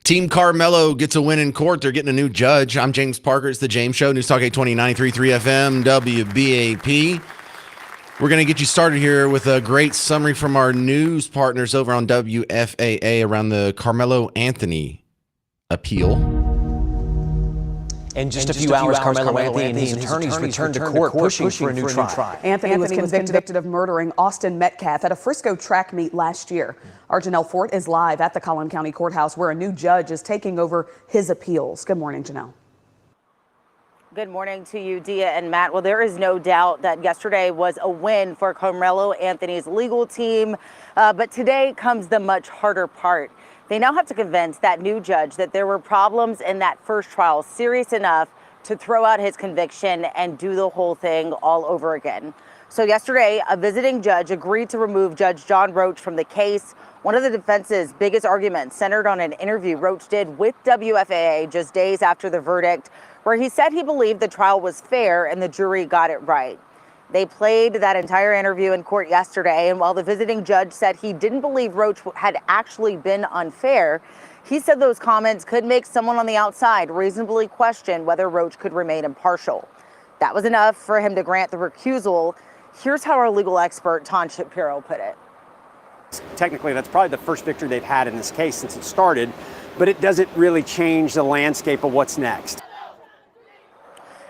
Team Karmelo gets a win in court. They're getting a new judge. I'm James Parker. It's The James Show. News Talk 820, 93.3 FM, WBAP. We're going to get you started here with a great summary from our news partners over on WFAA around the Karmelo Anthony appeal. In just a few hours, Karmelo Anthony and his attorneys returned to court pushing for a new trial. Anthony was convicted of murdering Austin Metcalf at a Frisco track meet last year. Our Janelle Fort is live at the Collin County Courthouse where a new judge is taking over his appeals. Good morning, Janelle. Good morning to you, Dia and Matt. Well, there is no doubt that yesterday was a win for Karmelo Anthony's legal team, but today comes the much harder part. They now have to convince that new judge that there were problems in that first trial serious enough to throw out his conviction and do the whole thing all over again. So yesterday, a visiting judge agreed to remove Judge John Roach from the case. One of the defense's biggest arguments centered on an interview Roach did with WFAA just days after the verdict, where he said he believed the trial was fair and the jury got it right. They played that entire interview in court yesterday, and while the visiting judge said he didn't believe Roach had actually been unfair, he said those comments could make someone on the outside reasonably question whether Roach could remain impartial. That was enough for him to grant the recusal. Here's how our legal expert, Ton Shapiro, put it. Technically, that's probably the first victory they've had in this case since it started, but it doesn't really change the landscape of what's next.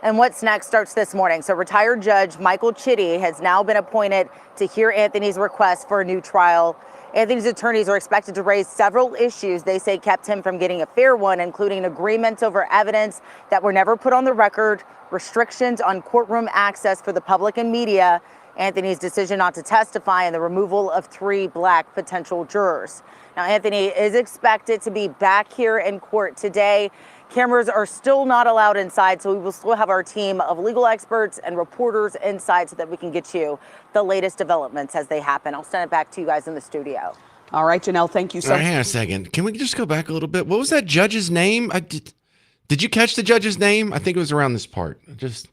And what's next starts this morning. So retired Judge Michael Chitty has now been appointed to hear Anthony's request for a new trial. Anthony's attorneys are expected to raise several issues they say kept him from getting a fair one, including agreements over evidence that were never put on the record, restrictions on courtroom access for the public and media, Anthony's decision not to testify, and the removal of 3 black potential jurors. Now, Anthony is expected to be back here in court today. Cameras are still not allowed inside, so we will still have our team of legal experts and reporters inside so that we can get you the latest developments as they happen. I'll send it back to you guys in the studio. All right, Janelle, thank you so much. Hang on a second. Can we just go back a little bit? What was that judge's name? Did you catch the judge's name? I think it was around this part. Just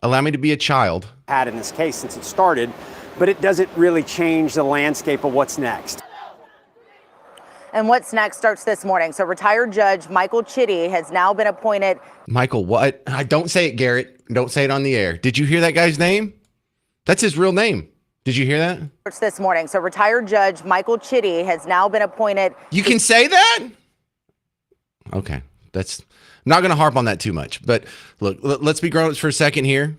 allow me to be a child. Had in this case since it started, but it doesn't really change the landscape of what's next. And what's next starts this morning. So retired Judge Michael Chitty has now been appointed. Michael, what? Don't say it, Garrett. Don't say it on the air. Did you hear that guy's name? That's his real name. Did you hear that? Starts this morning. So retired Judge Michael Chitty has now been appointed. You can say that? Okay. I'm not going to harp on that too much. But look, let's be grown-ups for a second here.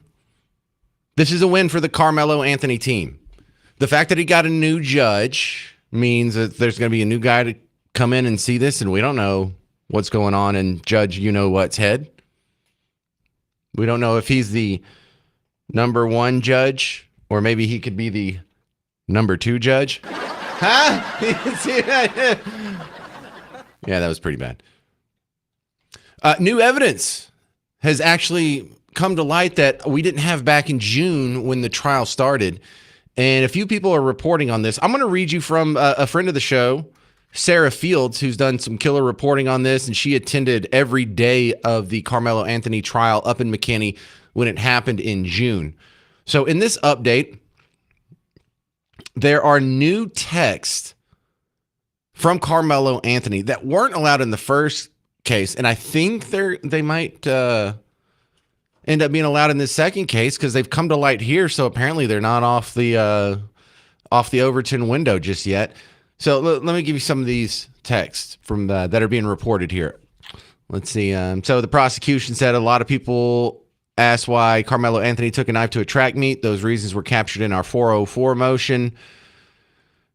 This is a win for the Karmelo Anthony team. The fact that he got a new judge means that there's going to be a new guy to come in and see this, and we don't know what's going on in Judge You-Know-What's head. We don't know if he's the number 1 judge, or maybe he could be the number 2 judge. Huh? Yeah, that was pretty bad. New evidence has actually come to light that we didn't have back in June when the trial started. And a few people are reporting on this. I'm going to read you from a friend of the show, Sarah Fields, who's done some killer reporting on this, and she attended every day of the Karmelo Anthony trial up in McKinney when it happened in June. So in this update, there are new texts from Karmelo Anthony that weren't allowed in the first case, and I think they might end up being allowed in this second case because they've come to light here. So apparently they're not off the Overton window just yet. So let me give you some of these texts from that are being reported here. Let's see. So the prosecution said a lot of people asked why Karmelo Anthony took a knife to a track meet. Those reasons were captured in our 404 motion.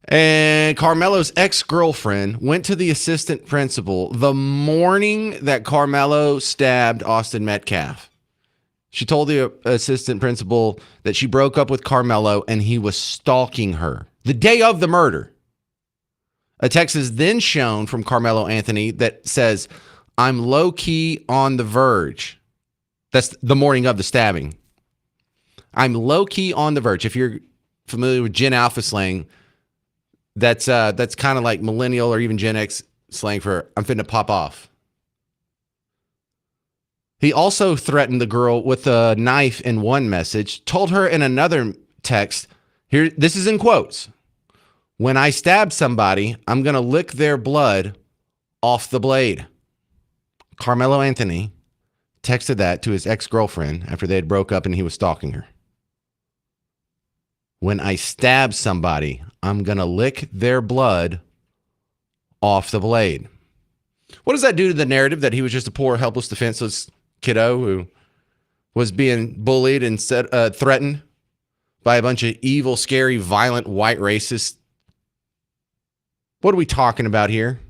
And Karmelo's ex-girlfriend went to the assistant principal the morning that Karmelo stabbed Austin Metcalf. She told the assistant principal that she broke up with Karmelo and he was stalking her the day of the murder. A text is then shown from Karmelo Anthony that says, "I'm low-key on the verge." That's the morning of the stabbing. I'm low-key on the verge. If you're familiar with Gen Alpha slang, that's kind of like millennial or even Gen X slang for I'm finna pop off. He also threatened the girl with a knife in one message, told her in another text, here, this is in quotes, "When I stab somebody, I'm going to lick their blood off the blade. Karmelo Anthony texted that to his ex-girlfriend after they had broke up and he was stalking her. When I stab somebody, I'm going to lick their blood off the blade. What does that do to the narrative that he was just a poor, helpless, defenseless kiddo who was being bullied and threatened by a bunch of evil, scary, violent, white racists? What are we talking about here?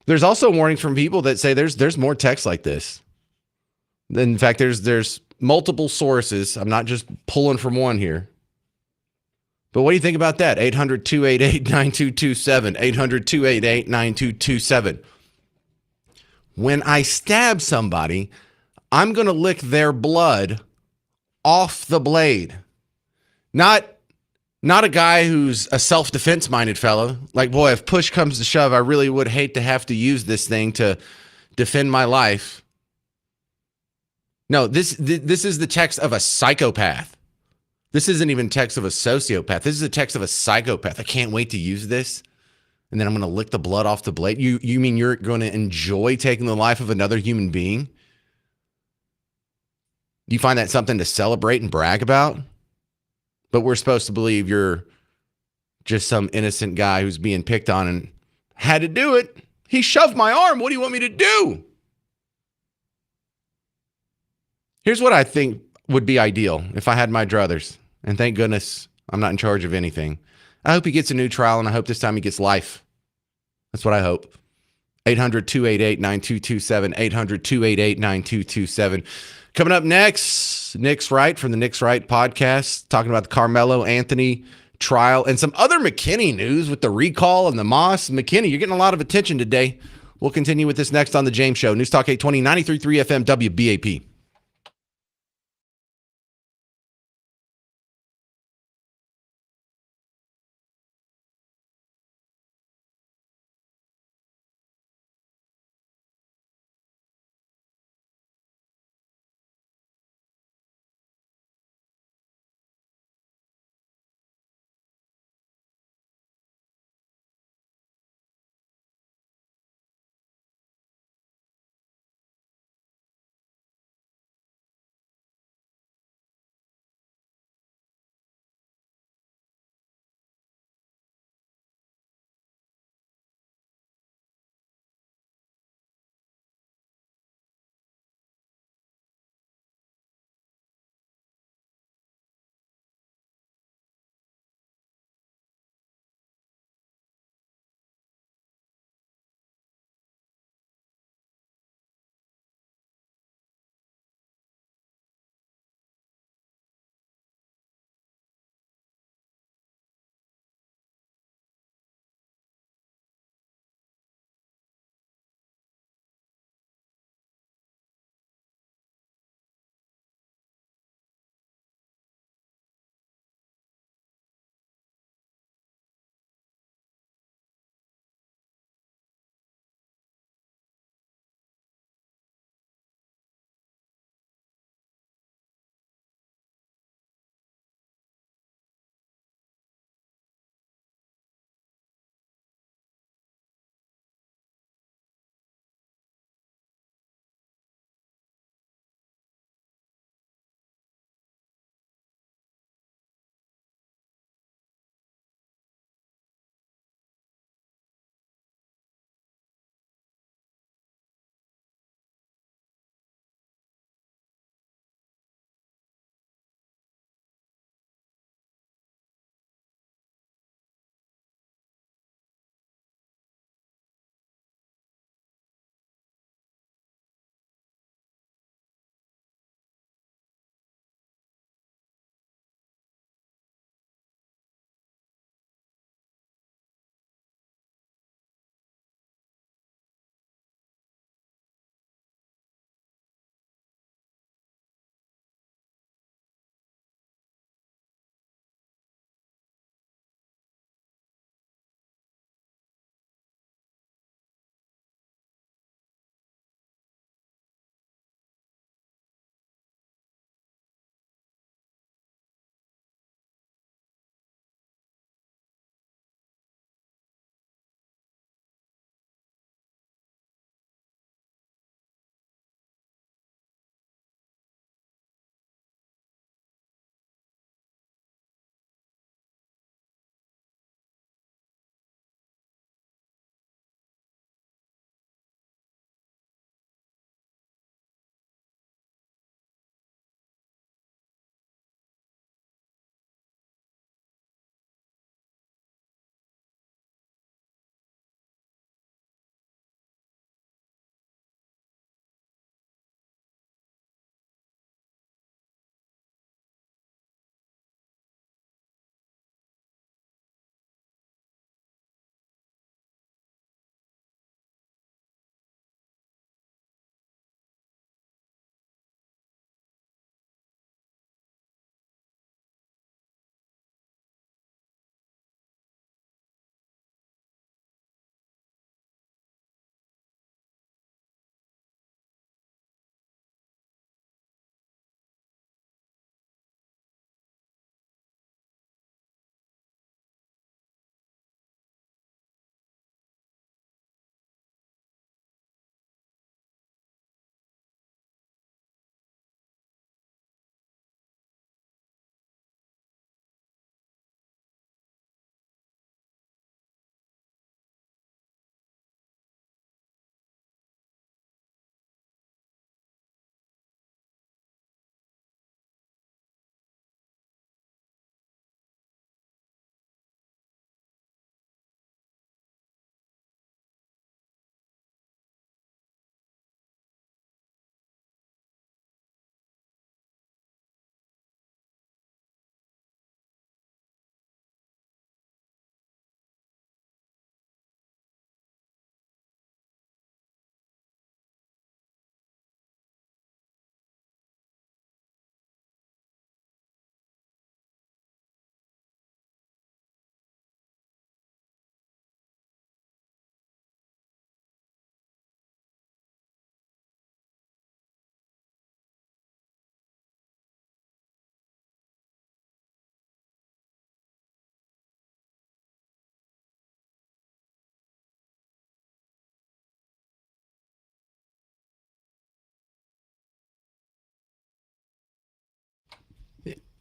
There's also warnings from people that say there's more text like this. In fact, there's multiple sources. I'm not just pulling from one here. But what do you think about that? 800-288-9227. 800-288-9227. When I stab somebody, I'm going to lick their blood off the blade. Not a guy who's a self-defense minded fellow. Like, boy, if push comes to shove, I really would hate to have to use this thing to defend my life. No, this is the text of a psychopath. This isn't even text of a sociopath. This is the text of a psychopath. I can't wait to use this. And then I'm going to lick the blood off the blade. You mean you're going to enjoy taking the life of another human being? Do you find that something to celebrate and brag about? But we're supposed to believe you're just some innocent guy who's being picked on and had to do it. He shoved my arm. What do you want me to do? Here's what I think would be ideal if I had my druthers. And thank goodness I'm not in charge of anything. I hope he gets a new trial, and I hope this time he gets life. That's what I hope. 800-288-9227. 800-288-9227. Coming up next, Nick's Right from the Nick's Right podcast, talking about the Karmelo Anthony trial and some other McKinney news with the recall and the Moss. McKinney, you're getting a lot of attention today. We'll continue with this next on The James Show. News Talk 820, 93.3 FM, WBAP.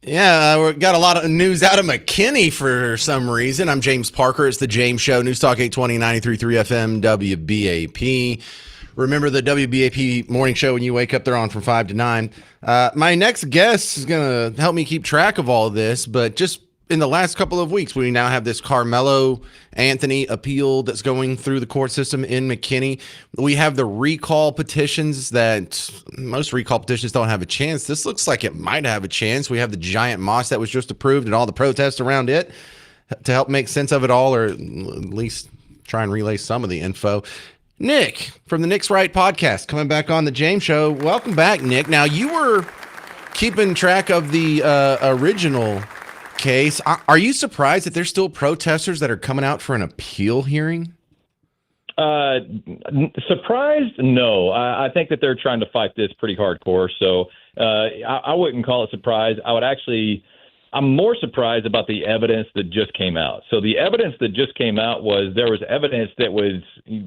Yeah, we got a lot of news out of McKinney for some reason. I'm James Parker. It's the James Show, News Talk 820, 93.3 FM, WBAP. Remember the WBAP morning show when you wake up, they're on from 5 to 9. My next guest is going to help me keep track of all of this, but just in the last couple of weeks, we now have this Karmelo Anthony appeal that's going through the court system in McKinney. We have the recall petitions that most recall petitions don't have a chance. This looks like it might have a chance. We have the giant mosque that was just approved and all the protests around it to help make sense of it all, or at least try and relay some of the info. Nick from the Nick's Right podcast coming back on the James Show. Welcome back, Nick. Now, you were keeping track of the original case. Are you surprised that there's still protesters that are coming out for an appeal hearing? Surprised? No. I think that they're trying to fight this pretty hardcore. So I wouldn't call it surprise. I'm more surprised about the evidence that just came out. So the evidence that just came out there was evidence that was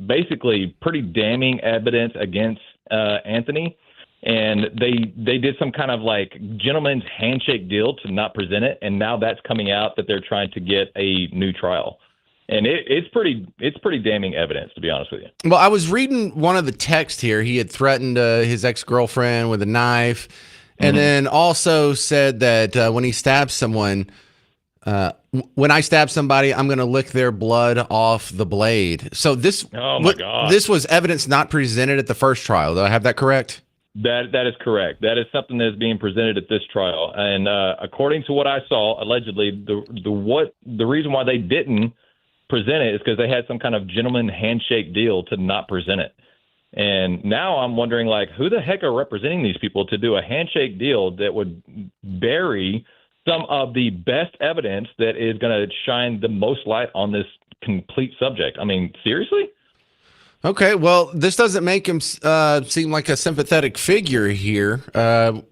basically pretty damning evidence against Anthony. And they did some kind of like gentleman's handshake deal to not present it. And now that's coming out that they're trying to get a new trial. And it's pretty damning evidence, to be honest with you. Well, I was reading one of the texts here. He had threatened his ex-girlfriend with a knife, and then also said that when he stabs someone, when I stab somebody, I'm going to lick their blood off the blade. So this, oh my God, this was evidence not presented at the first trial. Do I have that correct? That is correct. That is something that is being presented at this trial. And according to what I saw, allegedly, the reason why they didn't present it is because they had some kind of gentleman handshake deal to not present it. And now I'm wondering, like, who the heck are representing these people to do a handshake deal that would bury some of the best evidence that is going to shine the most light on this complete subject? I mean, seriously? Okay, well, this doesn't make him seem like a sympathetic figure here. No.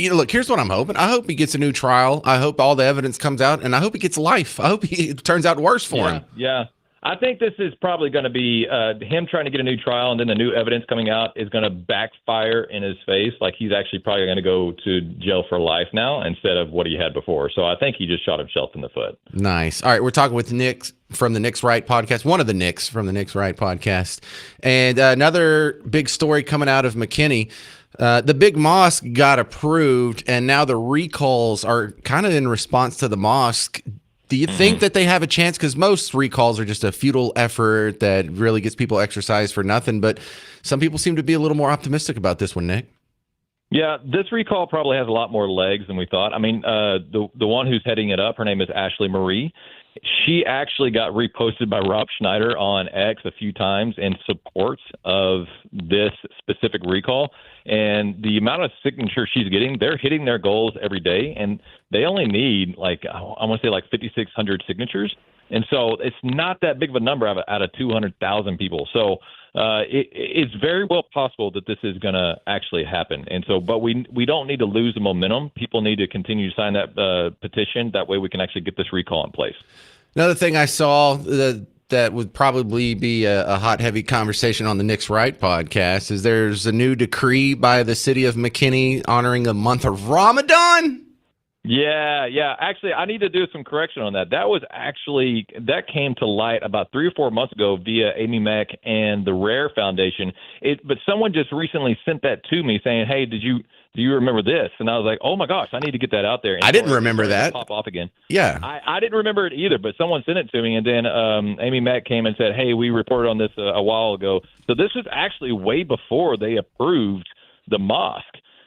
Look, here's what I'm hoping. I hope he gets a new trial. I hope all the evidence comes out, and I hope he gets life. I hope it turns out worse for him. Yeah. I think this is probably going to be him trying to get a new trial, and then the new evidence coming out is going to backfire in his face. Like, he's actually probably going to go to jail for life now instead of what he had before. So I think he just shot himself in the foot. Nice. All right, we're talking with Nick from the Nick's Right podcast, one of the Nicks from the Nick's Right podcast. And another big story coming out of McKinney. The big mosque got approved, and now the recalls are kind of in response to the mosque. Do you think that they have a chance? Because most recalls are just a futile effort that really gets people exercised for nothing. But some people seem to be a little more optimistic about this one, Nick. Yeah, this recall probably has a lot more legs than we thought. I mean, the one who's heading it up, her name is Ashley Marie. She actually got reposted by Rob Schneider on X a few times in support of this specific recall. And the amount of signatures she's getting, they're hitting their goals every day. And they only need, like, I want to say like 5,600 signatures. And so it's not that big of a number out of 200,000 people. So it's very well possible that this is going to actually happen. And so, but we don't need to lose the momentum. People need to continue to sign that petition. That way we can actually get this recall in place. Another thing I saw that would probably be a hot, heavy conversation on the Nick's Right podcast is there's a new decree by the city of McKinney honoring the month of Ramadan. Yeah. Actually, I need to do some correction on that. That came to light about 3 or 4 months ago via Amy Mack and the Rare Foundation. But someone just recently sent that to me saying, "Hey, do you remember this?" And I was like, "Oh my gosh, I need to get that out there." And I didn't remember that. Pop off again. Yeah, I didn't remember it either, but someone sent it to me, and then Amy Mack came and said, "Hey, we reported on this a while ago." So this was actually way before they approved the mosque.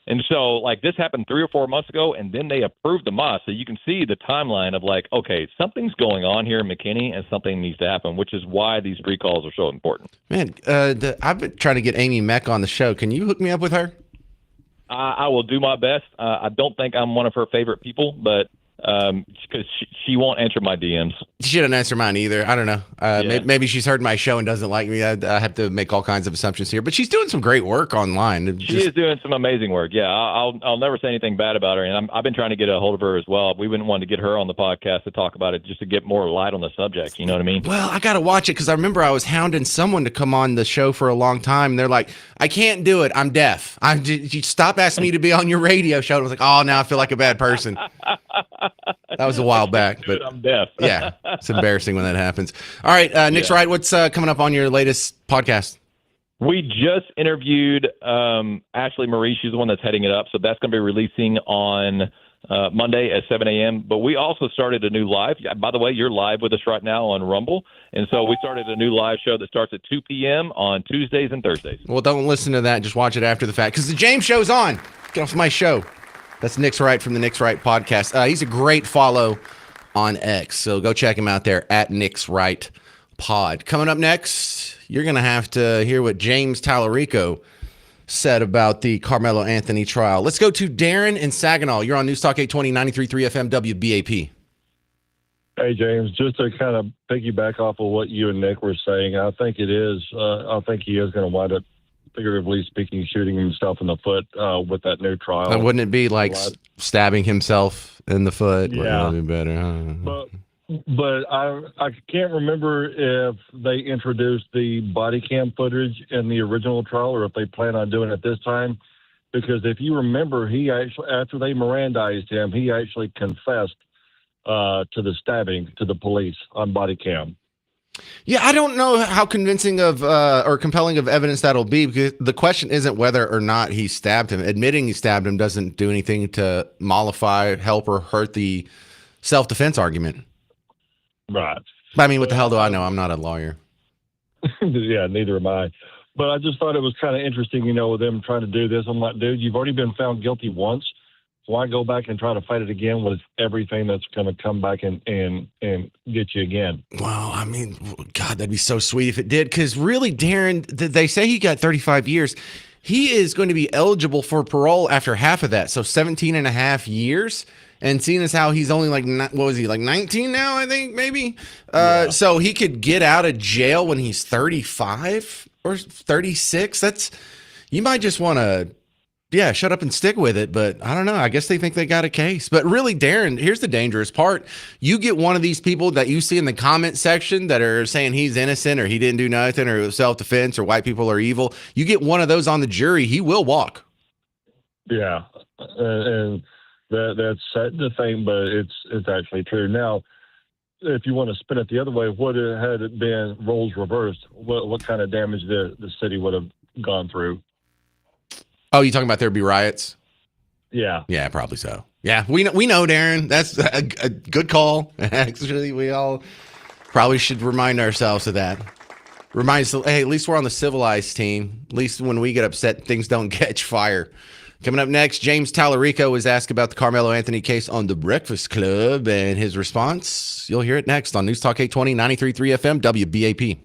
And so, like, this happened 3 or 4 months ago, and then they approved the mosque. So you can see the timeline of, like, okay, something's going on here in McKinney, and something needs to happen, which is why these recalls are so important. Man, I've been trying to get Amy Mack on the show. Can you hook me up with her? I will do my best. I don't think I'm one of her favorite people, but because she won't answer my DMs. She didn't answer mine either. I don't know. Maybe she's heard my show and doesn't like me. I have to make all kinds of assumptions here, but she's doing some great work online. She is doing some amazing work. Yeah, I'll never say anything bad about her, and I've been trying to get a hold of her as well. We wouldn't want to get her on the podcast to talk about it, just to get more light on the subject. You know what I mean? Well, I got to watch it because I remember I was hounding someone to come on the show for a long time. And they're like, I can't do it. I'm deaf. You stop asking me to be on your radio show. I was like, oh, now I feel like a bad person. That was a while back, but I'm deaf. Yeah, it's embarrassing when that happens. All right, Nick's right. What's coming up on your latest podcast? We just interviewed Ashley Marie. She's the one that's heading it up. So that's going to be releasing on Monday at 7 a.m. But we also started a new live. By the way, you're live with us right now on Rumble. And so we started a new live show that starts at 2 p.m. on Tuesdays and Thursdays. Well, don't listen to that. Just watch it after the fact because the James Show's on. Get off my show. That's Nick's Right from the Nick's Right podcast. He's a great follow on X. So go check him out there at Nick's Right Pod. Coming up next, you're going to have to hear what James Talarico said about the Karmelo Anthony trial. Let's go to Darren in Saginaw. You're on News Talk 820, 93.3 FM, WBAP. Hey, James, just to kind of piggyback off of what you and Nick were saying, I think he is going to wind up, figuratively speaking, shooting himself in the foot with that new trial. Wouldn't it be like stabbing himself in the foot? Yeah. Would be better, huh? But I can't remember if they introduced the body cam footage in the original trial or if they plan on doing it this time. Because if you remember, he actually, after they Mirandized him, he actually confessed to the stabbing to the police on body cam. Yeah, I don't know how convincing of or compelling of evidence that'll be because the question isn't whether or not he stabbed him. Admitting he stabbed him doesn't do anything to mollify, help, or hurt the self-defense argument. Right. I mean, what the hell do I know? I'm not a lawyer. Yeah, neither am I. But I just thought it was kind of interesting, with them trying to do this. I'm like, dude, you've already been found guilty once. Why go back and try to fight it again with everything that's going to come back and get you again? Well, I mean, God, that'd be so sweet if it did. Because really, Darren, they say he got 35 years. He is going to be eligible for parole after half of that. So 17 and a half years. And seeing as how he's only like, what was he, like 19 now, I think, maybe? So he could get out of jail when he's 35 or 36. You might just want to, shut up and stick with it. But I don't know. I guess they think they got a case. But really, Darren, here's the dangerous part. You get one of these people that you see in the comment section that are saying he's innocent or he didn't do nothing or it was self-defense or white people are evil. You get one of those on the jury, he will walk. Yeah. And that's sad to think, but it's actually true. Now, if you want to spin it the other way, what had it been roles reversed? What kind of damage the city would have gone through? Oh, you talking about there'd be riots? Yeah. Yeah, probably so. Yeah, we know, Darren. That's a good call. Actually, we all probably should remind ourselves of that. Remind us, hey, at least we're on the civilized team. At least when we get upset, things don't catch fire. Coming up next, James Talarico was asked about the Karmelo Anthony case on The Breakfast Club and his response. You'll hear it next on News Talk 820, 93.3 FM, WBAP.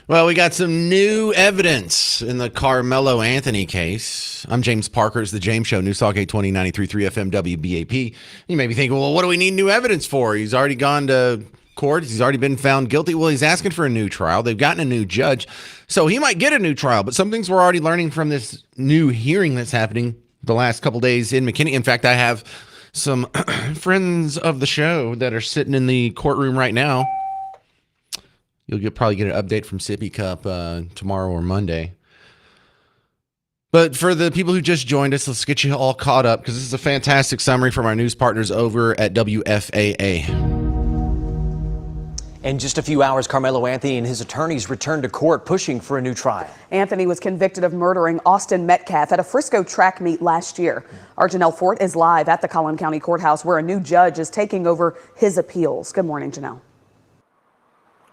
Well, we got some new evidence in the Karmelo Anthony case. I'm James Parker. It's the James Show, News Talk 820 93.3 FM WBAP. You may be thinking, well, what do we need new evidence for? He's already gone to court. He's already been found guilty. Well, he's asking for a new trial. They've gotten a new judge, so he might get a new trial. But some things we're already learning from this new hearing that's happening the last couple days in McKinney. In fact, I have some friends of the show that are sitting in the courtroom right now. You'll probably get an update from Sippy Cup tomorrow or Monday. But for the people who just joined us, let's get you all caught up because this is a fantastic summary from our news partners over at WFAA. In just a few hours, Karmelo Anthony and his attorneys returned to court pushing for a new trial. Anthony was convicted of murdering Austin Metcalf at a Frisco track meet last year. Our Janelle Fort is live at the Collin County Courthouse where a new judge is taking over his appeals. Good morning, Janelle.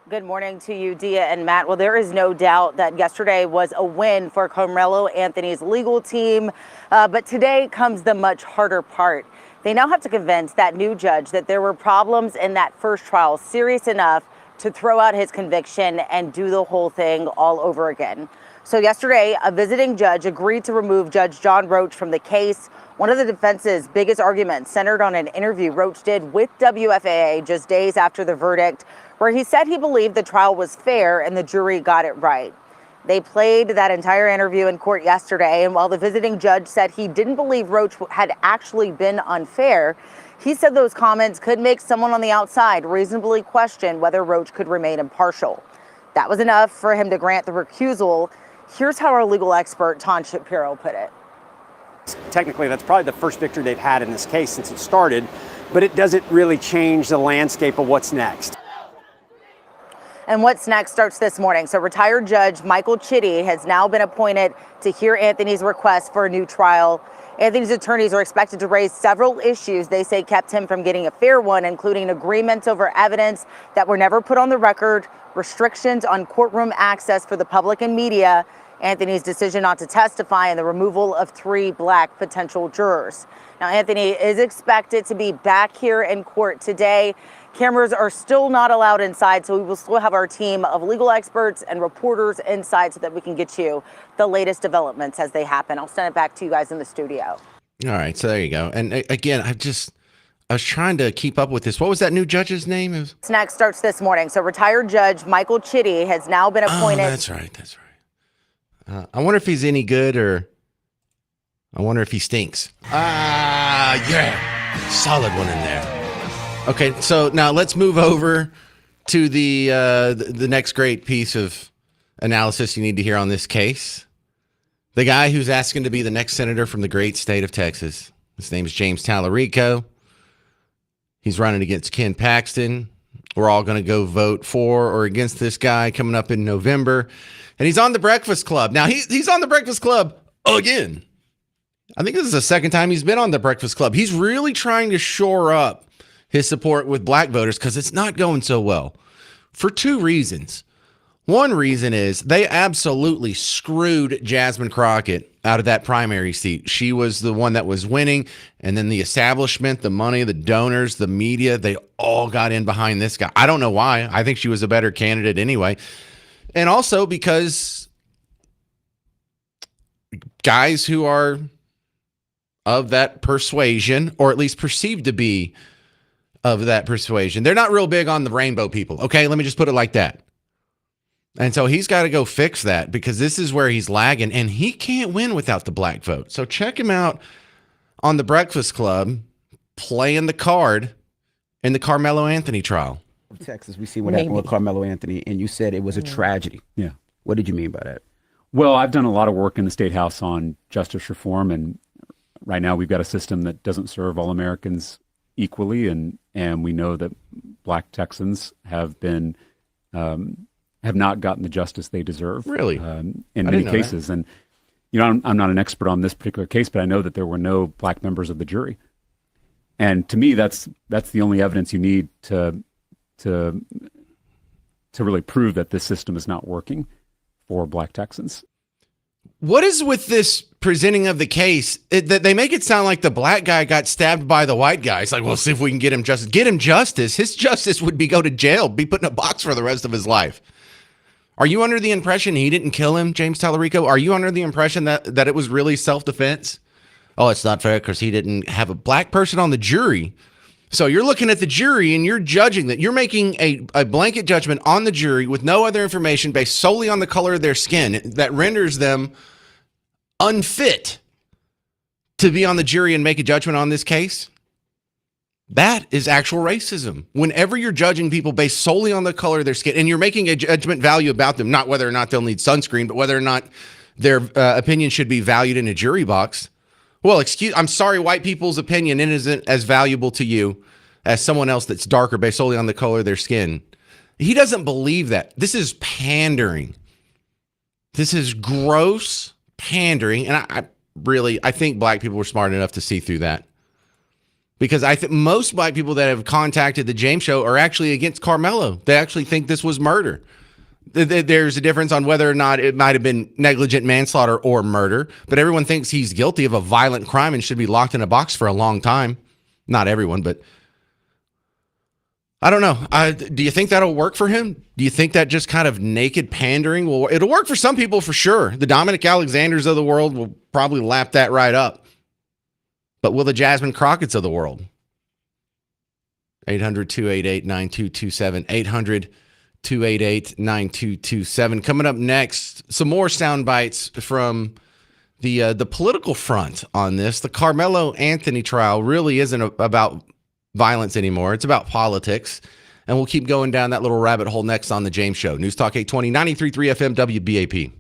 Good morning to you, Dia and Matt. Well, there is no doubt that yesterday was a win for Karmelo Anthony's legal team, but today comes the much harder part. They now have to convince that new judge that there were problems in that first trial serious enough to throw out his conviction and do the whole thing all over again. So yesterday, a visiting judge agreed to remove Judge John Roach from the case. One of the defense's biggest arguments centered on an interview Roach did with WFAA just days after the verdict, where he said he believed the trial was fair and the jury got it right. They played that entire interview in court yesterday, and while the visiting judge said he didn't believe Roach had actually been unfair, he said those comments could make someone on the outside reasonably question whether Roach could remain impartial. That was enough for him to grant the recusal. Here's how our legal expert, Ton Shapiro, put it. Technically, that's probably the first victory they've had in this case since it started, but it doesn't really change the landscape of what's next. And what's next starts this morning. So retired Judge Michael Chitty has now been appointed to hear Anthony's request for a new trial. Anthony's attorneys are expected to raise several issues they say kept him from getting a fair one, including agreements over evidence that were never put on the record, restrictions on courtroom access for the public and media, Anthony's decision not to testify, and the removal of 3 black potential jurors. Now, Anthony is expected to be back here in court today. Cameras are still not allowed inside, so we will still have our team of legal experts and reporters inside so that we can get you the latest developments as they happen. I'll send it back to you guys in the studio. All right, so there you go. And again, I was trying to keep up with this. What was that new judge's name? What's next starts this morning. So retired Judge Michael Chitty has now been appointed. Oh, that's right. I wonder if he's any good, or I wonder if he stinks. Yeah, solid one in there. Okay, so now let's move over to the next great piece of analysis you need to hear on this case. The guy who's asking to be the next senator from the great state of Texas. His name is James Talarico. He's running against Ken Paxton. We're all going to go vote for or against this guy coming up in November. And he's on the Breakfast Club. Now, he's on the Breakfast Club again. I think this is the second time he's been on the Breakfast Club. He's really trying to shore up his support with black voters because it's not going so well for 2 reasons. One reason is they absolutely screwed Jasmine Crockett out of that primary seat. She was the one that was winning, and then the establishment, the money, the donors, the media, they all got in behind this guy. I don't know why. I think she was a better candidate anyway. And also because guys who are of that persuasion, or at least perceived to be of that persuasion, they're not real big on the rainbow people. Okay, let me just put it like that. And so he's got to go fix that because this is where he's lagging, and he can't win without the black vote. So check him out on the Breakfast Club playing the card in the Karmelo Anthony trial. Texas, we see what happened with Karmelo Anthony, and you said it was a tragedy. Yeah. What did you mean by that? Well, I've done a lot of work in the State House on justice reform, and right now we've got a system that doesn't serve all Americans equally, and we know that black Texans have been have not gotten the justice they deserve. Really? In many cases. And, you know, I'm not an expert on this particular case, but I know that there were no black members of the jury. And to me, that's the only evidence you need to really prove that this system is not working for black Texans. What is with this presenting of the case? That they make it sound like the black guy got stabbed by the white guy. It's like, well, see if we can get him justice. Get him justice. His justice would be go to jail, be put in a box for the rest of his life. Are you under the impression he didn't kill him, James Talarico? Are you under the impression that it was really self-defense? Oh, it's not fair because he didn't have a black person on the jury. So you're looking at the jury and you're judging that. You're making a blanket judgment on the jury with no other information based solely on the color of their skin that renders them unfit to be on the jury and make a judgment on this case. That is actual racism. Whenever you're judging people based solely on the color of their skin and you're making a judgment value about them, not whether or not they'll need sunscreen, but whether or not their opinion should be valued in a jury box. Well, I'm sorry, white people's opinion isn't as valuable to you as someone else that's darker based solely on the color of their skin. He doesn't believe that. This is pandering. This is gross pandering. And I think black people were smart enough to see through that. Because I think most black people that have contacted the James Show are actually against Karmelo. They actually think this was murder. There's a difference on whether or not it might have been negligent manslaughter or murder, but everyone thinks he's guilty of a violent crime and should be locked in a box for a long time. Not everyone, but I don't know. Do you think that'll work for him? Do you think that just kind of naked pandering will? It'll work for some people for sure. The Dominic Alexanders of the world will probably lap that right up. But will the Jasmine Crockett's of the world? 800-288-9227. 800-288-9227. Coming up next, some more sound bites from the political front on this. The Karmelo Anthony trial really isn't about violence anymore. It's about politics. And we'll keep going down that little rabbit hole next on The James Show. News Talk 820, 93.3 FM, WBAP.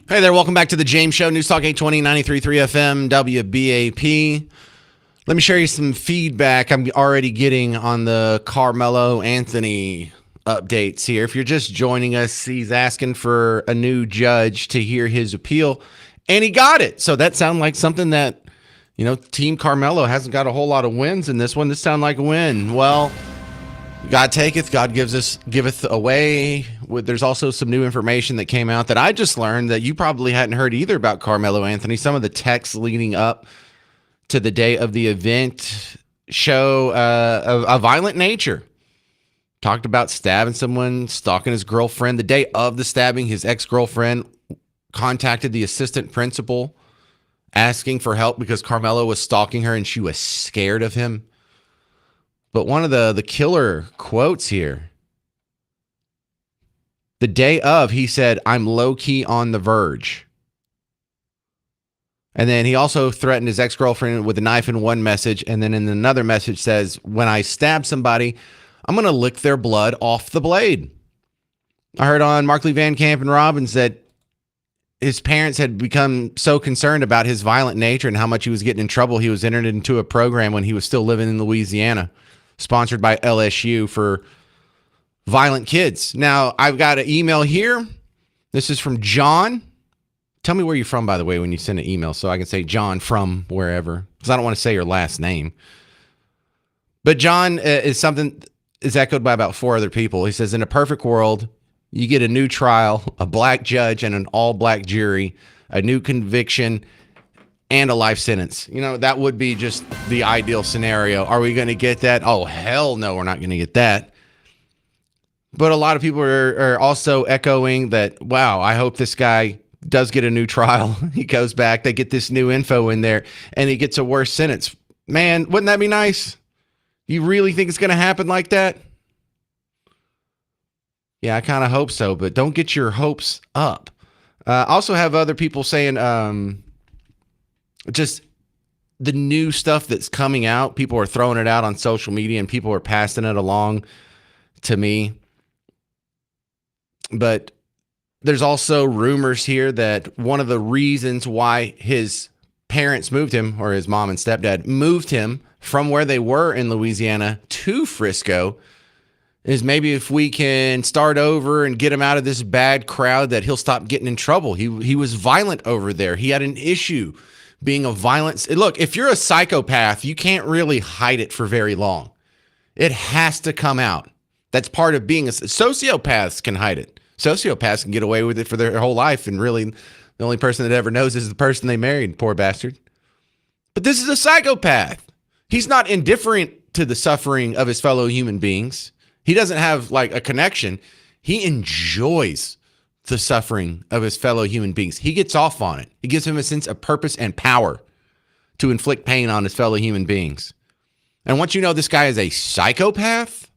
Hey there, welcome back to the James Show, News Talk 820, 93.3 FM, WBAP. Let me share you some feedback I'm already getting on the Karmelo Anthony updates here. If you're just joining us, he's asking for a new judge to hear his appeal, and he got it. So that sounds like something that, Team Karmelo hasn't got a whole lot of wins in this one. This sounds like a win. Well, God taketh, God giveth away. There's also some new information that came out that I just learned that you probably hadn't heard either about Karmelo Anthony. Some of the texts leading up to the day of the event show a violent nature. Talked about stabbing someone, stalking his girlfriend. The day of the stabbing, his ex-girlfriend contacted the assistant principal asking for help because Karmelo was stalking her and she was scared of him. But one of the killer quotes here, the day of, he said, "I'm low-key on the verge." And then he also threatened his ex-girlfriend with a knife in one message. And then in another message says, "When I stab somebody, I'm going to lick their blood off the blade." I heard on Markley, Van Camp, and Robbins that his parents had become so concerned about his violent nature and how much he was getting in trouble. He was entered into a program when he was still living in Louisiana, sponsored by LSU for violent kids. Now, I've got an email here. This is from John. Tell me where you're from, by the way, when you send an email, so I can say John from wherever, because I don't want to say your last name. But John is echoed by about 4 other people. He says, in a perfect world, you get a new trial, a black judge, and an all-black jury, a new conviction, and a life sentence. That would be just the ideal scenario. Are we going to get that? Oh, hell no, we're not going to get that. But a lot of people are also echoing that, wow, I hope this guy does get a new trial. He goes back, they get this new info in there, and he gets a worse sentence. Man, wouldn't that be nice? You really think it's going to happen like that? Yeah, I kind of hope so, but don't get your hopes up. Also have other people saying just the new stuff that's coming out. People are throwing it out on social media, and people are passing it along to me. But there's also rumors here that one of the reasons why his parents moved him, or his mom and stepdad moved him from where they were in Louisiana to Frisco, is maybe if we can start over and get him out of this bad crowd, that he'll stop getting in trouble. He was violent over there. He had an issue being a violent. Look, if you're a psychopath, you can't really hide it for very long. It has to come out. That's part of being sociopaths can hide it. Sociopaths can get away with it for their whole life, and really the only person that ever knows is the person they married, poor bastard. But this is a psychopath. He's not indifferent to the suffering of his fellow human beings. He doesn't have like a connection. He enjoys the suffering of his fellow human beings. He gets off on it. It gives him a sense of purpose and power to inflict pain on his fellow human beings. And once you know this guy is a psychopath,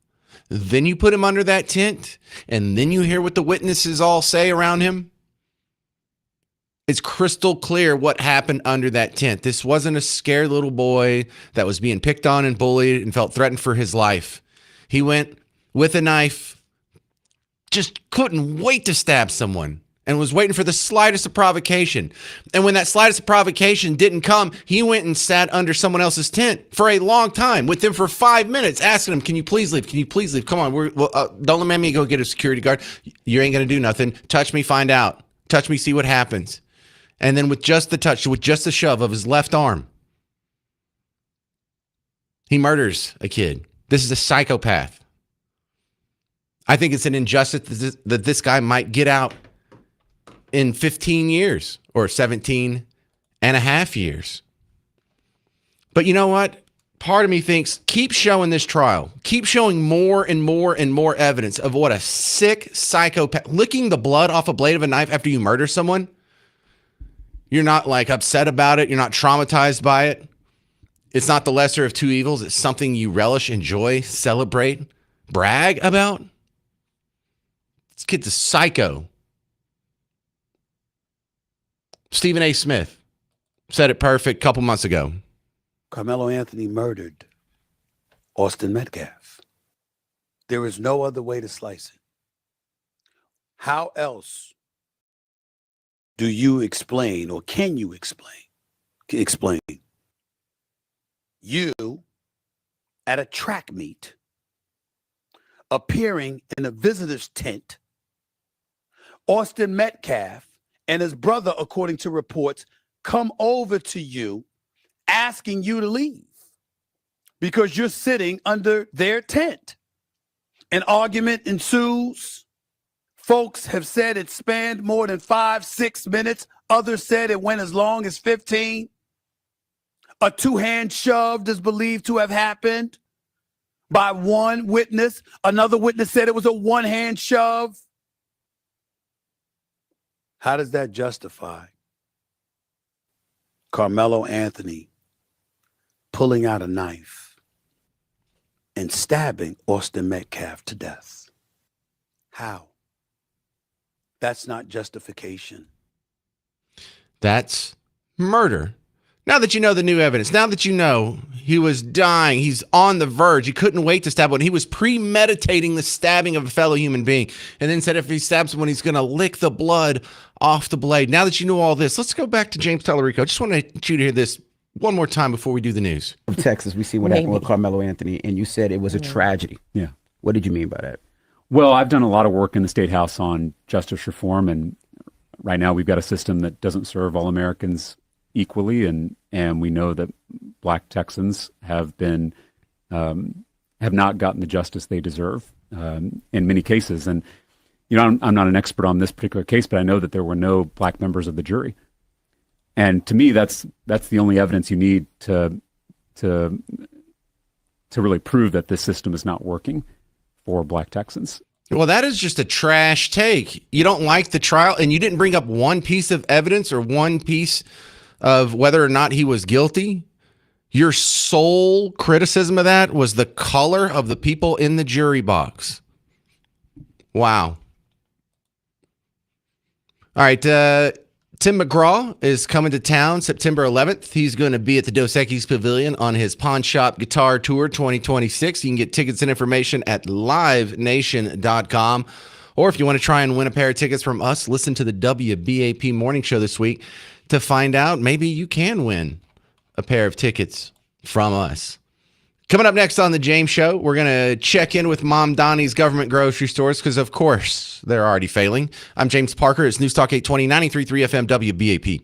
then you put him under that tent, and then you hear what the witnesses all say around him. It's crystal clear what happened under that tent. This wasn't a scared little boy that was being picked on and bullied and felt threatened for his life. He went with a knife, just couldn't wait to stab someone, and was waiting for the slightest of provocation. And when that slightest of provocation didn't come, he went and sat under someone else's tent for a long time with them for 5 minutes, asking them, "Can you please leave? Can you please leave? Come on, don't let me go get a security guard. You ain't going to do nothing. Touch me, find out. Touch me, see what happens." And then with just the touch, with just the shove of his left arm, he murders a kid. This is a psychopath. I think it's an injustice that this guy might get out in 15 years or 17 and a half years. But you know what? Part of me thinks, keep showing this trial. Keep showing more and more and more evidence of what a sick psychopath. Licking the blood off a blade of a knife after you murder someone. You're not like upset about it. You're not traumatized by it. It's not the lesser of two evils. It's something you relish, enjoy, celebrate, brag about. This kid's a psycho. Stephen A. Smith said it perfect a couple months ago. Karmelo Anthony murdered Austin Metcalf. There is no other way to slice it. How else Do you explain, or can you explain you at a track meet appearing in a visitor's tent, Austin Metcalf and his brother, according to reports, come over to you asking you to leave because you're sitting under their tent? An argument ensues. Folks have said it spanned more than 5-6 minutes. Others said it went as long as 15. A two-hand shove is believed to have happened by one witness. Another witness said it was a one-hand shove. How does that justify Karmelo Anthony pulling out a knife and stabbing Austin Metcalf to death? How? That's not justification. That's murder. Now that you know the new evidence, now that you know he was dying, he's on the verge, he couldn't wait to stab one. He was premeditating the stabbing of a fellow human being and then said if he stabs someone, he's going to lick the blood off the blade. Now that you know all this, let's go back to James Talarico. I just want you to hear this one more time before we do the news. From Texas, we see what happened with Karmelo Anthony, and you said it was a tragedy. Yeah. What did you mean by that? Well, I've done a lot of work in the State House on justice reform, and right now we've got a system that doesn't serve all Americans equally, and we know that Black Texans have been have not gotten the justice they deserve in many cases. And you know, I'm not an expert on this particular case, but I know that there were no Black members of the jury, and to me, that's the only evidence you need to really prove that this system is not working for Black Texans. Well, that is just a trash take. You don't like the trial, and you didn't bring up one piece of evidence or one piece of whether or not he was guilty. Your sole criticism of that was the color of the people in the jury box. Wow. All right. Tim McGraw is coming to town September 11th. He's going to be at the Dos Equis Pavilion on his Pawn Shop Guitar Tour 2026. You can get tickets and information at livenation.com. Or if you want to try and win a pair of tickets from us, listen to the WBAP Morning Show this week to find out maybe you can win a pair of tickets from us. Coming up next on The James Show, we're going to check in with Mamdani's government grocery stores because, of course, they're already failing. I'm James Parker. It's News Talk 820, 93.3 FM WBAP.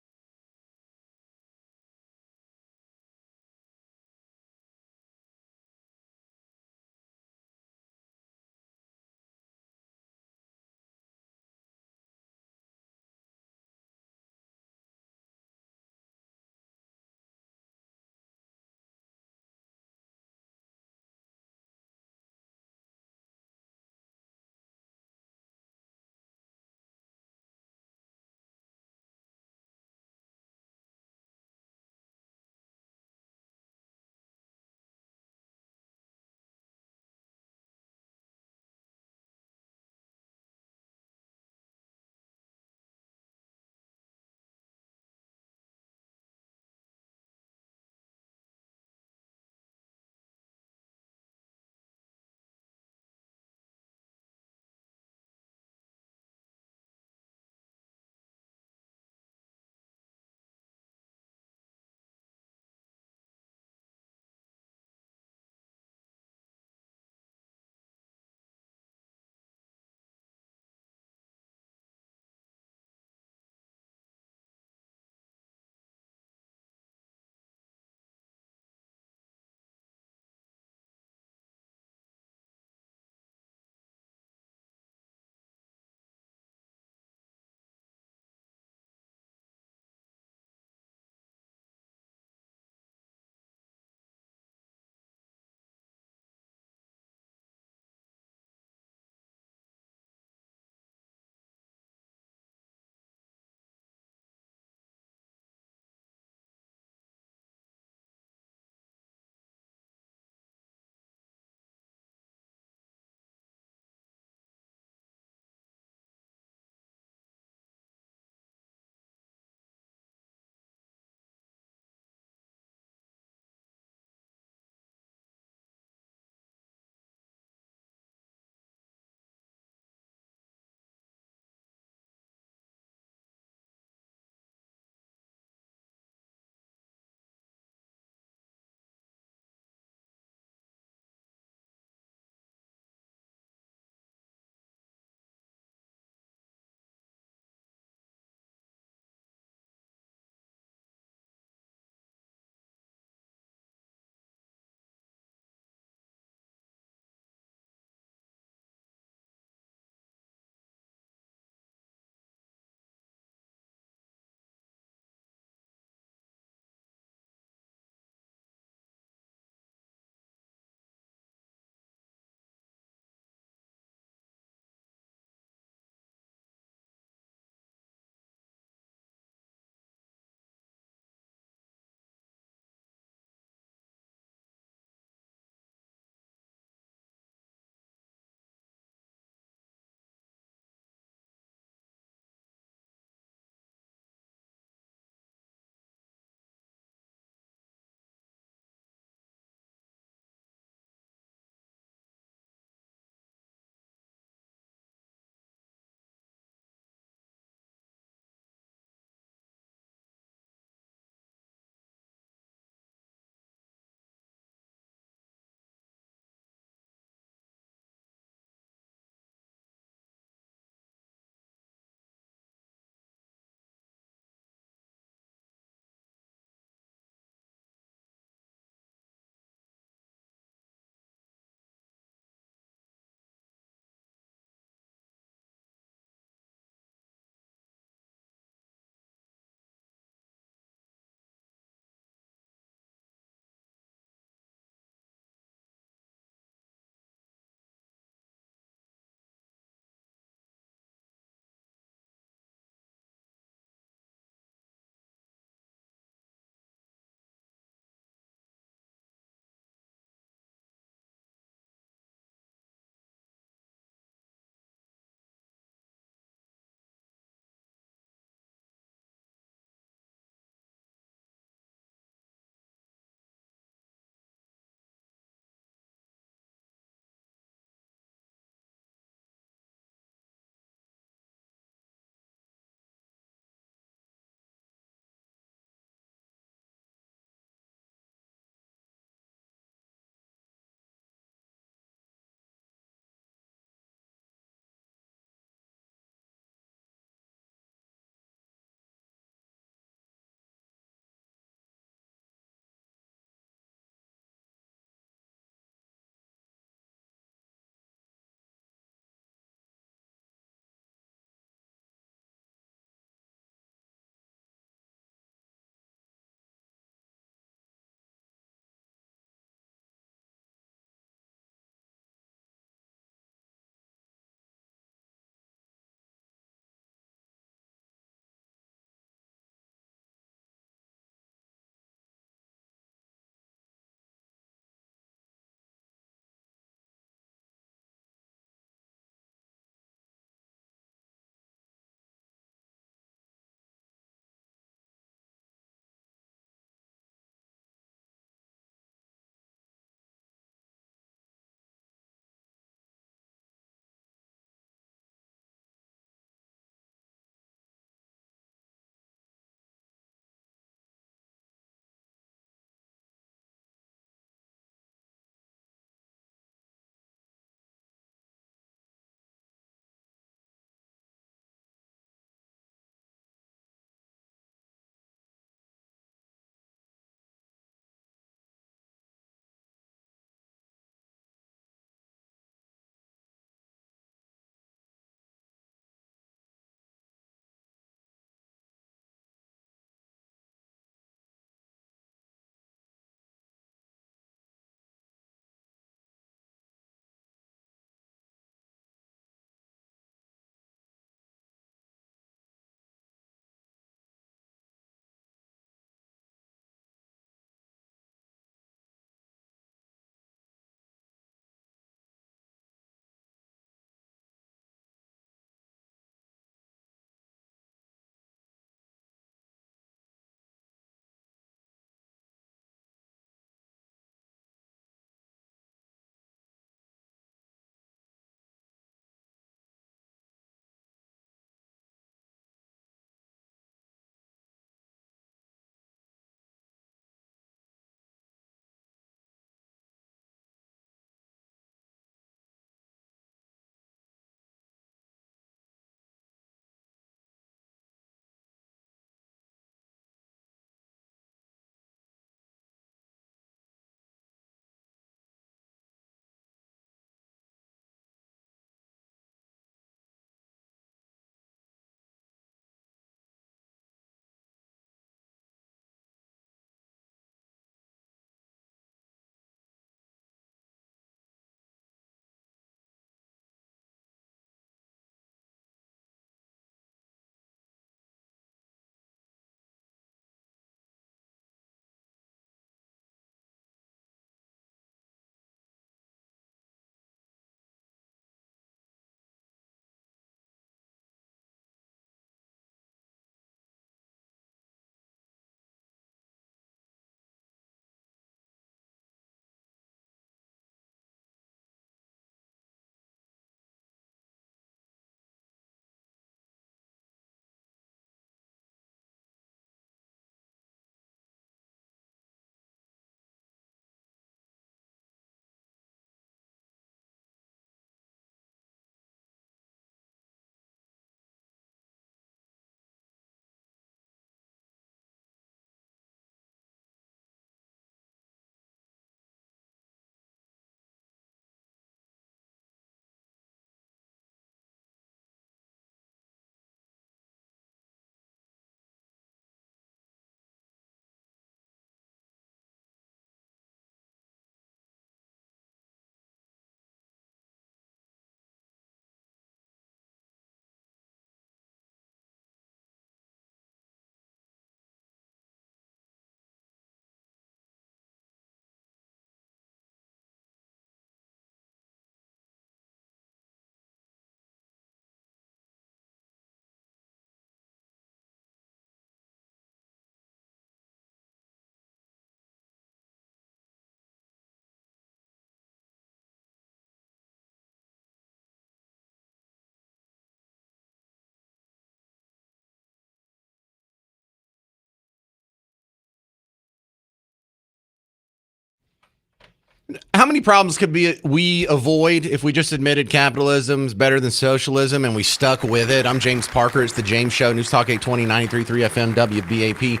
How many problems could we avoid if we just admitted capitalism is better than socialism and we stuck with it? I'm James Parker. It's the James Show, News Talk 820, 93.3 FM, WBAP.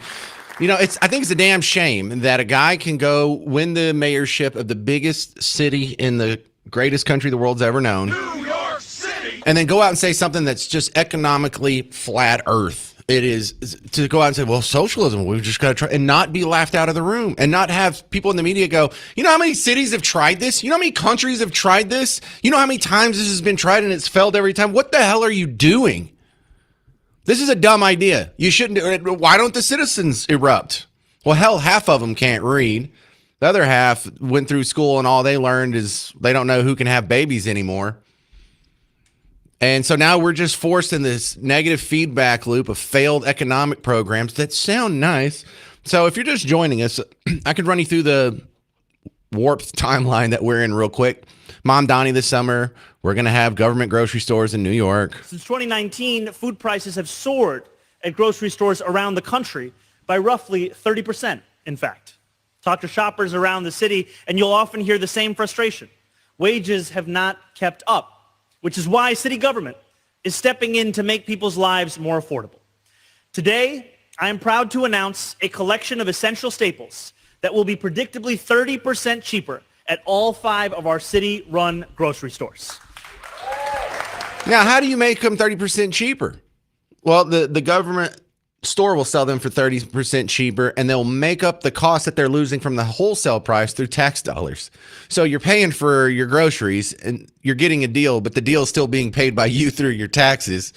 You know, I think it's a damn shame that a guy can go win the mayorship of the biggest city in the greatest country the world's ever known, New York City, and then go out and say something that's just economically flat earth. It is to go out and say, well, socialism, we've just got to try, and not be laughed out of the room, and not have people in the media go, you know how many cities have tried this? You know how many countries have tried this? You know how many times this has been tried and it's failed every time? What the hell are you doing? This is a dumb idea. You shouldn't do it. Why don't the citizens erupt? Well, hell, half of them can't read. The other half went through school and all they learned is they don't know who can have babies anymore. And so now we're just forced in this negative feedback loop of failed economic programs that sound nice. So if you're just joining us, I could run you through the warped timeline that we're in real quick. Mamdani this summer, we're going to have government grocery stores in New York. Since 2019, food prices have soared at grocery stores around the country by roughly 30%, in fact. Talk to shoppers around the city, and you'll often hear the same frustration. Wages have not kept up, which is why city government is stepping in to make people's lives more affordable. Today, I am proud to announce a collection of essential staples that will be predictably 30% cheaper at all 5 of our city-run grocery stores. Now, how do you make them 30% cheaper? Well, the government store will sell them for 30% cheaper, and they'll make up the cost that they're losing from the wholesale price through tax dollars. So you're paying for your groceries, and you're getting a deal, but the deal is still being paid by you through your taxes.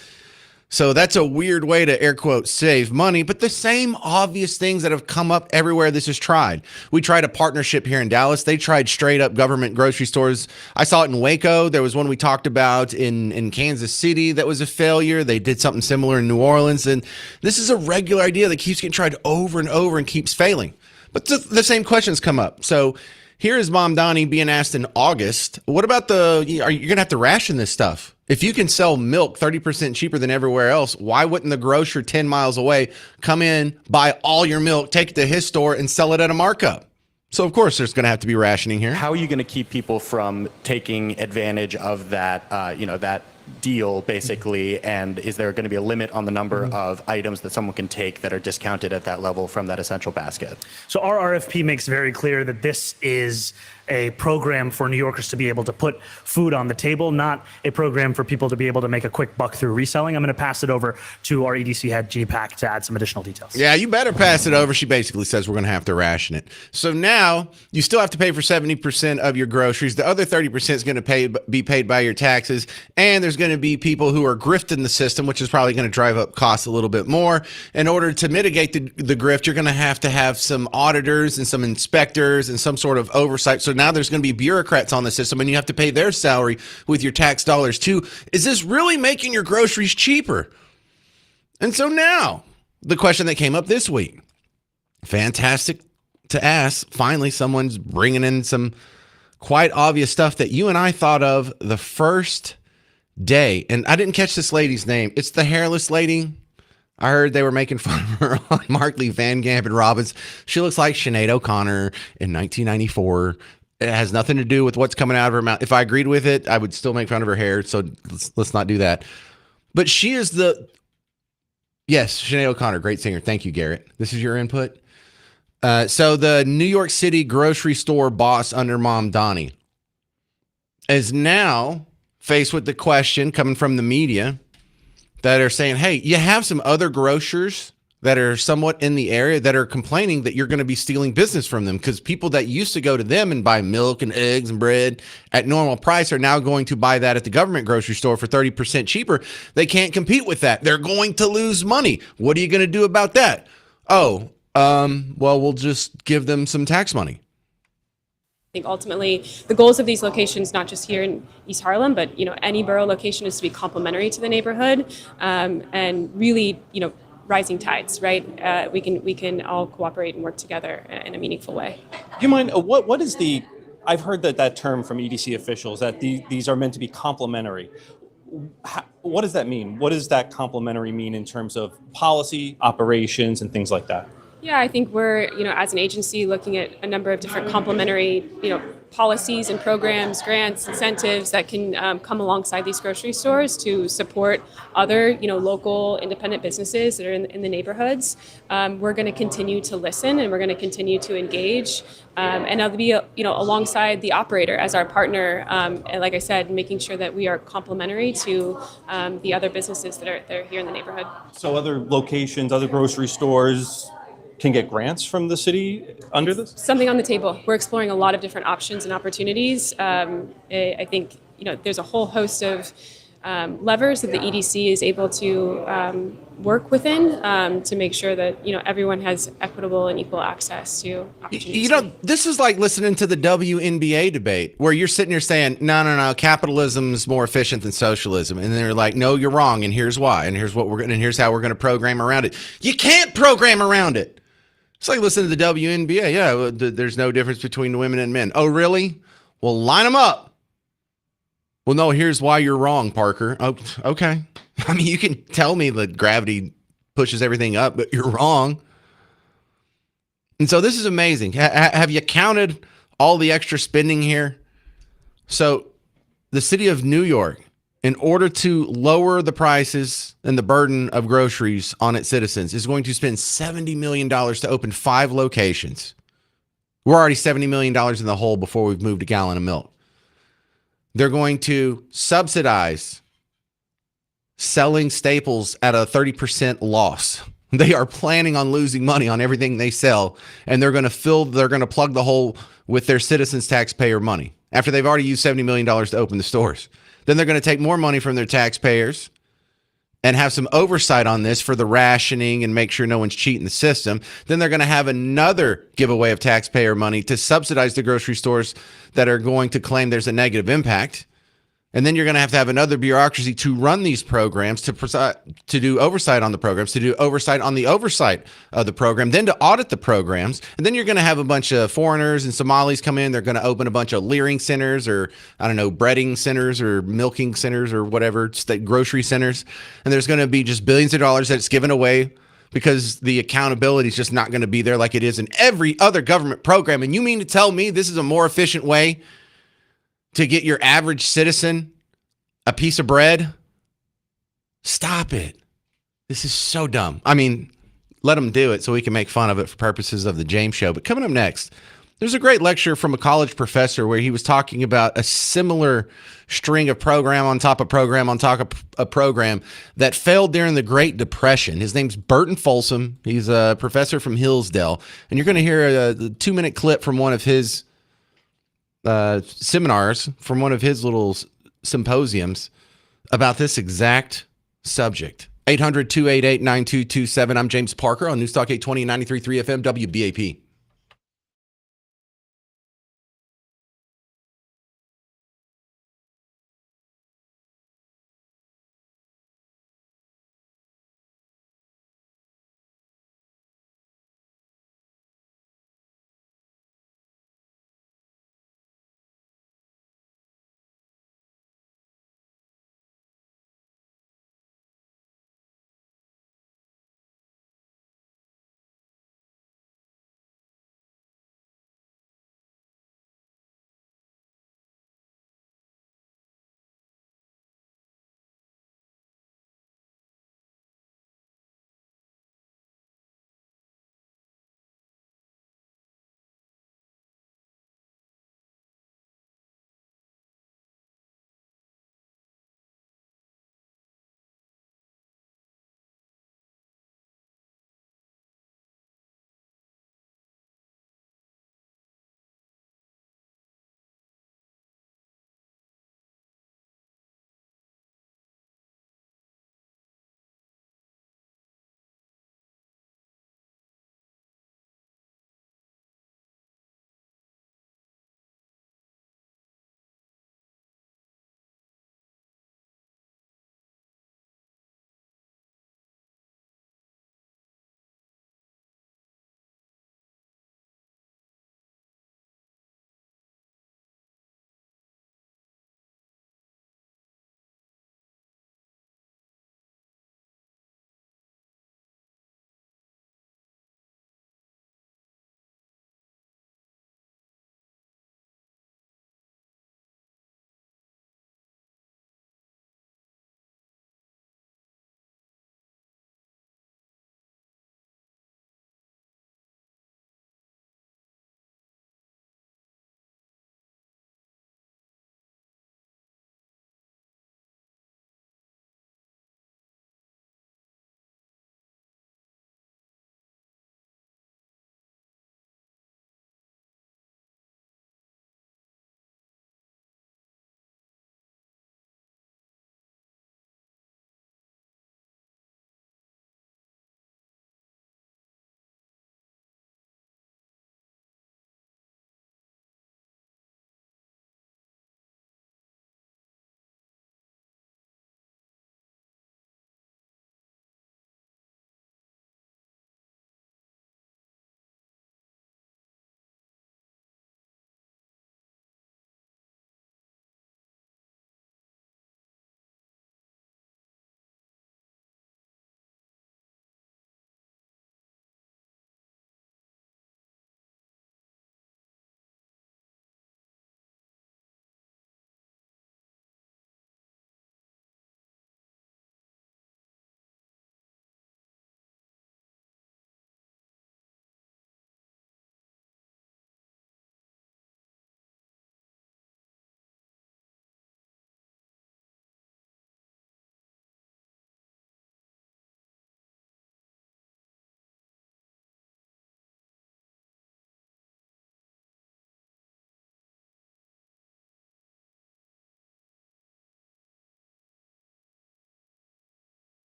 So that's a weird way to, air quotes, save money, but the same obvious things that have come up everywhere this is tried. We tried a partnership here in Dallas. They tried straight up government grocery stores. I saw it in Waco. There was one we talked about in Kansas City that was a failure. They did something similar in New Orleans. And this is a regular idea that keeps getting tried over and over and keeps failing. But the same questions come up. So here is Mamdani being asked in August, what about are you going to have to ration this stuff? If you can sell milk 30% cheaper than everywhere else, why wouldn't the grocer 10 miles away come in, buy all your milk, take it to his store, and sell it at a markup? So, of course, there's going to have to be rationing here. How are you going to keep people from taking advantage of that, that deal, basically? And is there going to be a limit on the number of items that someone can take that are discounted at that level from that essential basket? So our RFP makes very clear that this is a program for New Yorkers to be able to put food on the table, not a program for people to be able to make a quick buck through reselling. I'm going to pass it over to our EDC head, G Pack, to add some additional details. Yeah, you better pass it over. She basically says we're going to have to ration it. So now you still have to pay for 70% of your groceries. The other 30% is going to be paid by your taxes. And there's going to be people who are grifting the system, which is probably going to drive up costs a little bit more. In order to mitigate the grift, you're going to have some auditors and some inspectors and some sort of oversight. So now there's going to be bureaucrats on the system, and you have to pay their salary with your tax dollars too. Is this really making your groceries cheaper? And so now the question that came up this week, fantastic to ask. Finally, someone's bringing in some quite obvious stuff that you and I thought of the first day. And I didn't catch this lady's name. It's the hairless lady. I heard they were making fun of her on Markley, Van Camp, and Robbins. She looks like Sinead O'Connor in 1994. It has nothing to do with what's coming out of her mouth. If I agreed with it, I would still make fun of her hair. So let's not do that. But she is yes, Sinead O'Connor, great singer. Thank you, Garrett. This is your input. So the New York City grocery store boss under Mamdani is now faced with the question coming from the media that are saying, hey, you have some other grocers that are somewhat in the area that are complaining that you're going to be stealing business from them, because people that used to go to them and buy milk and eggs and bread at normal price are now going to buy that at the government grocery store for 30% cheaper. They can't compete with that. They're going to lose money. What are you going to do about that? Well, we'll just give them some tax money. I think ultimately the goals of these locations, not just here in East Harlem, but any borough location, is to be complementary to the neighborhood, and really, rising tides, right? We can all cooperate and work together in a meaningful way. Do you mind, what is I've heard that term from EDC officials, that these are meant to be complementary. What does that mean? What does that complementary mean in terms of policy, operations, and things like that? Yeah, I think we're, as an agency looking at a number of different complementary, policies and programs, grants, incentives that can come alongside these grocery stores to support other, local independent businesses that are in the neighborhoods. We're going to continue to listen, and we're going to continue to engage, and I'll be, alongside the operator as our partner. And like I said, making sure that we are complementary to the other businesses that are here in the neighborhood. So other locations, other grocery stores can get grants from the city under this? Something on the table. We're exploring a lot of different options and opportunities. I think there's a whole host of levers that the EDC is able to work within to make sure that everyone has equitable and equal access to opportunities. This is like listening to the WNBA debate where you're sitting here saying, no, capitalism is more efficient than socialism, and they're like, no, you're wrong, and here's why, and here's what we're going, and here's how we're going to program around it. You can't program around it. It's like listening to the WNBA. Yeah, there's no difference between women and men. Oh, really? Well, line them up. Well, no, here's why you're wrong, Parker. Oh, okay. I mean, you can tell me that gravity pushes everything up, but you're wrong. And so this is amazing. Have you counted all the extra spending here? So the city of New York, in order to lower the prices and the burden of groceries on its citizens, is going to spend $70 million to open 5 locations. We're already $70 million in the hole before we've moved a gallon of milk. They're going to subsidize selling staples at a 30% loss. They are planning on losing money on everything they sell, and they're going to plug the hole with their citizens' taxpayer money after they've already used $70 million to open the stores. Then they're going to take more money from their taxpayers and have some oversight on this for the rationing and make sure no one's cheating the system. Then they're going to have another giveaway of taxpayer money to subsidize the grocery stores that are going to claim there's a negative impact. And then you're going to have another bureaucracy to run these programs, to do oversight on the programs, to do oversight on the oversight of the program, then to audit the programs. And then you're going to have a bunch of foreigners and Somalis come in. They're going to open a bunch of leering centers, or, breading centers or milking centers or whatever, state grocery centers. And there's going to be just billions of dollars that's given away because the accountability is just not going to be there like it is in every other government program. And you mean to tell me this is a more efficient way to get your average citizen a piece of bread? Stop it. This is so dumb. I mean, let them do it so we can make fun of it for purposes of the James Show. But coming up next, there's a great lecture from a college professor where he was talking about a similar string of program on top of program on top of a program that failed during the Great Depression. His name's Burton Folsom. He's a professor from Hillsdale. And you're going to hear a 2-minute clip from one of his seminars, from one of his little symposiums about this exact subject. 800-288-9227. I'm James Parker on Newstalk 820 93.3 FM WBAP.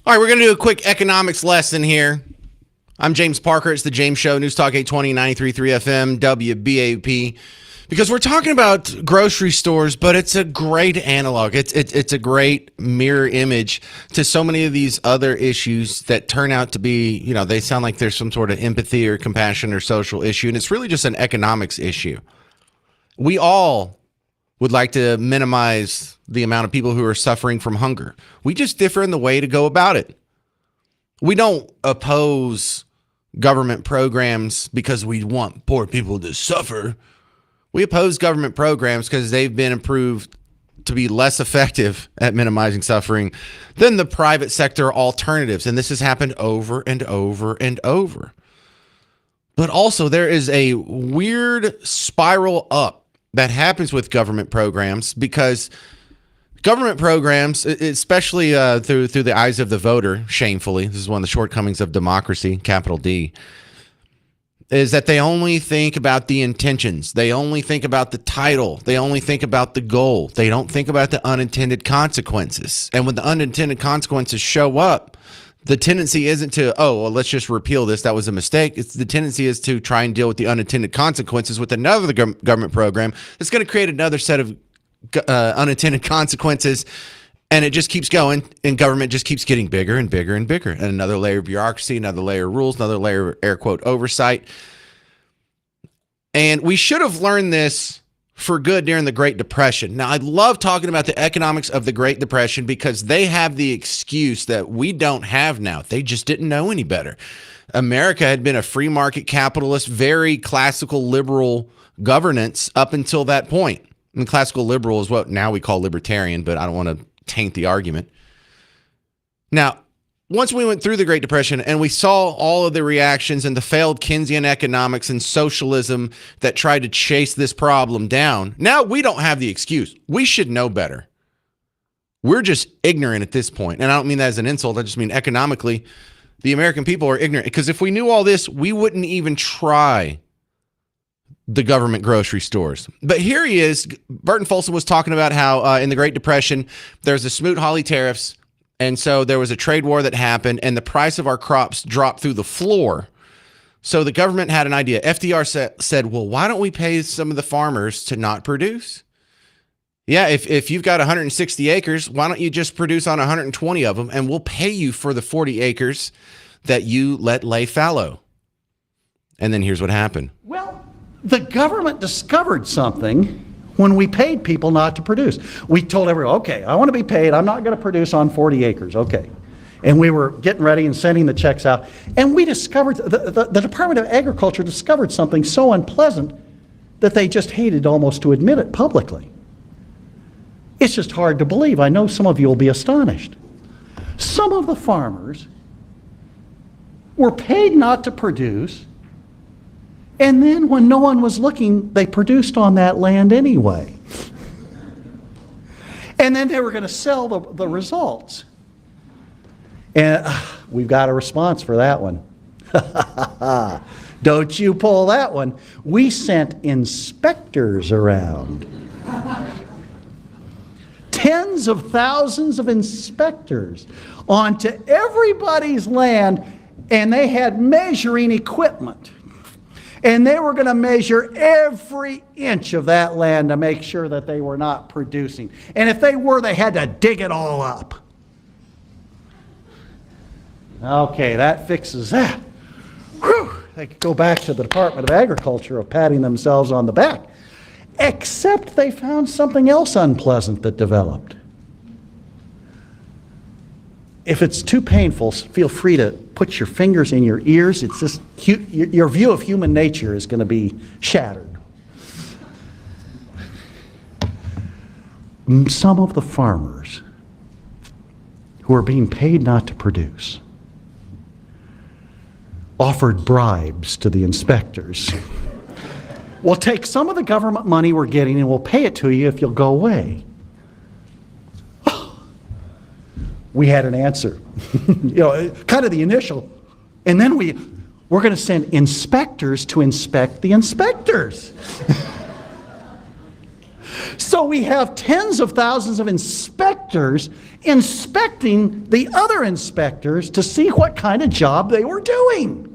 All right, we're going to do a quick economics lesson here. I'm James Parker. It's the James Show, News Talk 820, 93.3 FM, WBAP. Because we're talking about grocery stores, but it's a great analog. It's a great mirror image to so many of these other issues that turn out to be, they sound like there's some sort of empathy or compassion or social issue, and it's really just an economics issue. We all would like to minimize the amount of people who are suffering from hunger. We just differ in the way to go about it. We don't oppose government programs because we want poor people to suffer. We oppose government programs because they've been improved to be less effective at minimizing suffering than the private sector alternatives. And this has happened over and over and over. But also there is a weird spiral up that happens with government programs because government programs, especially through the eyes of the voter, shamefully, this is one of the shortcomings of democracy, capital D, is that they only think about the intentions. They only think about the title. They only think about the goal. They don't think about the unintended consequences. And when the unintended consequences show up, the tendency isn't to, let's just repeal this. That was a mistake. The tendency is to try and deal with the unintended consequences with another government program that's going to create another set of unintended consequences. And it just keeps going, and government just keeps getting bigger and bigger and bigger. And another layer of bureaucracy, another layer of rules, another layer of air quote oversight. And we should have learned this for good during the Great Depression. Now, I love talking about the economics of the Great Depression because they have the excuse that we don't have now. They just didn't know any better. America had been a free market capitalist, very classical liberal governance up until that point. And classical liberal is what now we call libertarian, but I don't want to taint the argument. Now, once we went through the Great Depression and we saw all of the reactions and the failed Keynesian economics and socialism that tried to chase this problem down, now we don't have the excuse. We should know better. We're just ignorant at this point. And I don't mean that as an insult. I just mean economically, the American people are ignorant. Because if we knew all this, we wouldn't even try the government grocery stores. But here he is. Burton Folsom was talking about how in the Great Depression, there's the Smoot-Hawley tariffs. And so there was a trade war that happened and the price of our crops dropped through the floor. So the government had an idea. FDR said, well, why don't we pay some of the farmers to not produce? Yeah, if you've got 160 acres, why don't you just produce on 120 of them and we'll pay you for the 40 acres that you let lay fallow. And then here's what happened. Well, the government discovered something when we paid people not to produce. We told everyone, okay, I want to be paid. I'm not going to produce on 40 acres. Okay. And we were getting ready and sending the checks out. And we discovered, the Department of Agriculture discovered something so unpleasant that they just hated almost to admit it publicly. It's just hard to believe. I know some of you will be astonished. Some of the farmers were paid not to produce, and then when no one was looking, they produced on that land anyway. And then they were going to sell the results. And we've got a response for that one. Don't you pull that one. We sent inspectors around. Tens of thousands of inspectors onto everybody's land, and they had measuring equipment. And they were going to measure every inch of that land to make sure that they were not producing. And if they were, they had to dig it all up. Okay, that fixes that. Whew. They could go back to the Department of Agriculture of patting themselves on the back. Except they found something else unpleasant that developed. If it's too painful, feel free to put your fingers in your ears. It's just your view of human nature is going to be shattered. Some of the farmers who are being paid not to produce offered bribes to the inspectors. We'll take some of the government money we're getting and we'll pay it to you if you'll go away. We had an answer, kind of the initial. And then we're going to send inspectors to inspect the inspectors. So we have tens of thousands of inspectors inspecting the other inspectors to see what kind of job they were doing.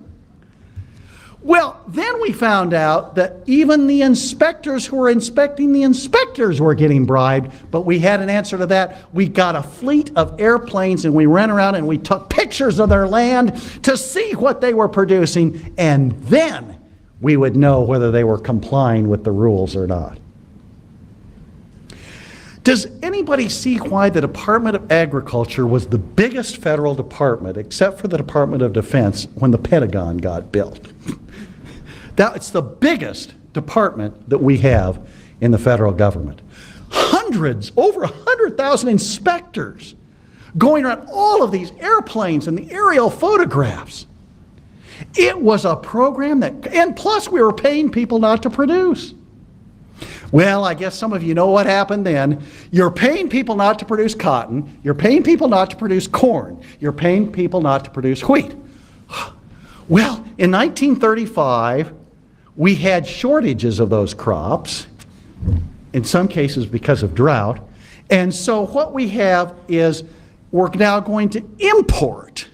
Well, then we found out that even the inspectors who were inspecting the inspectors were getting bribed, but we had an answer to that. We got a fleet of airplanes and we ran around and we took pictures of their land to see what they were producing, and then we would know whether they were complying with the rules or not. Does anybody see why the Department of Agriculture was the biggest federal department, except for the Department of Defense, when the Pentagon got built? It's the biggest department that we have in the federal government. Over 100,000 inspectors going around all of these airplanes and the aerial photographs. It was a program and plus we were paying people not to produce. Well, I guess some of you know what happened then. You're paying people not to produce cotton. You're paying people not to produce corn. You're paying people not to produce wheat. Well, in 1935, we had shortages of those crops, in some cases because of drought. And so what we have is we're now going to import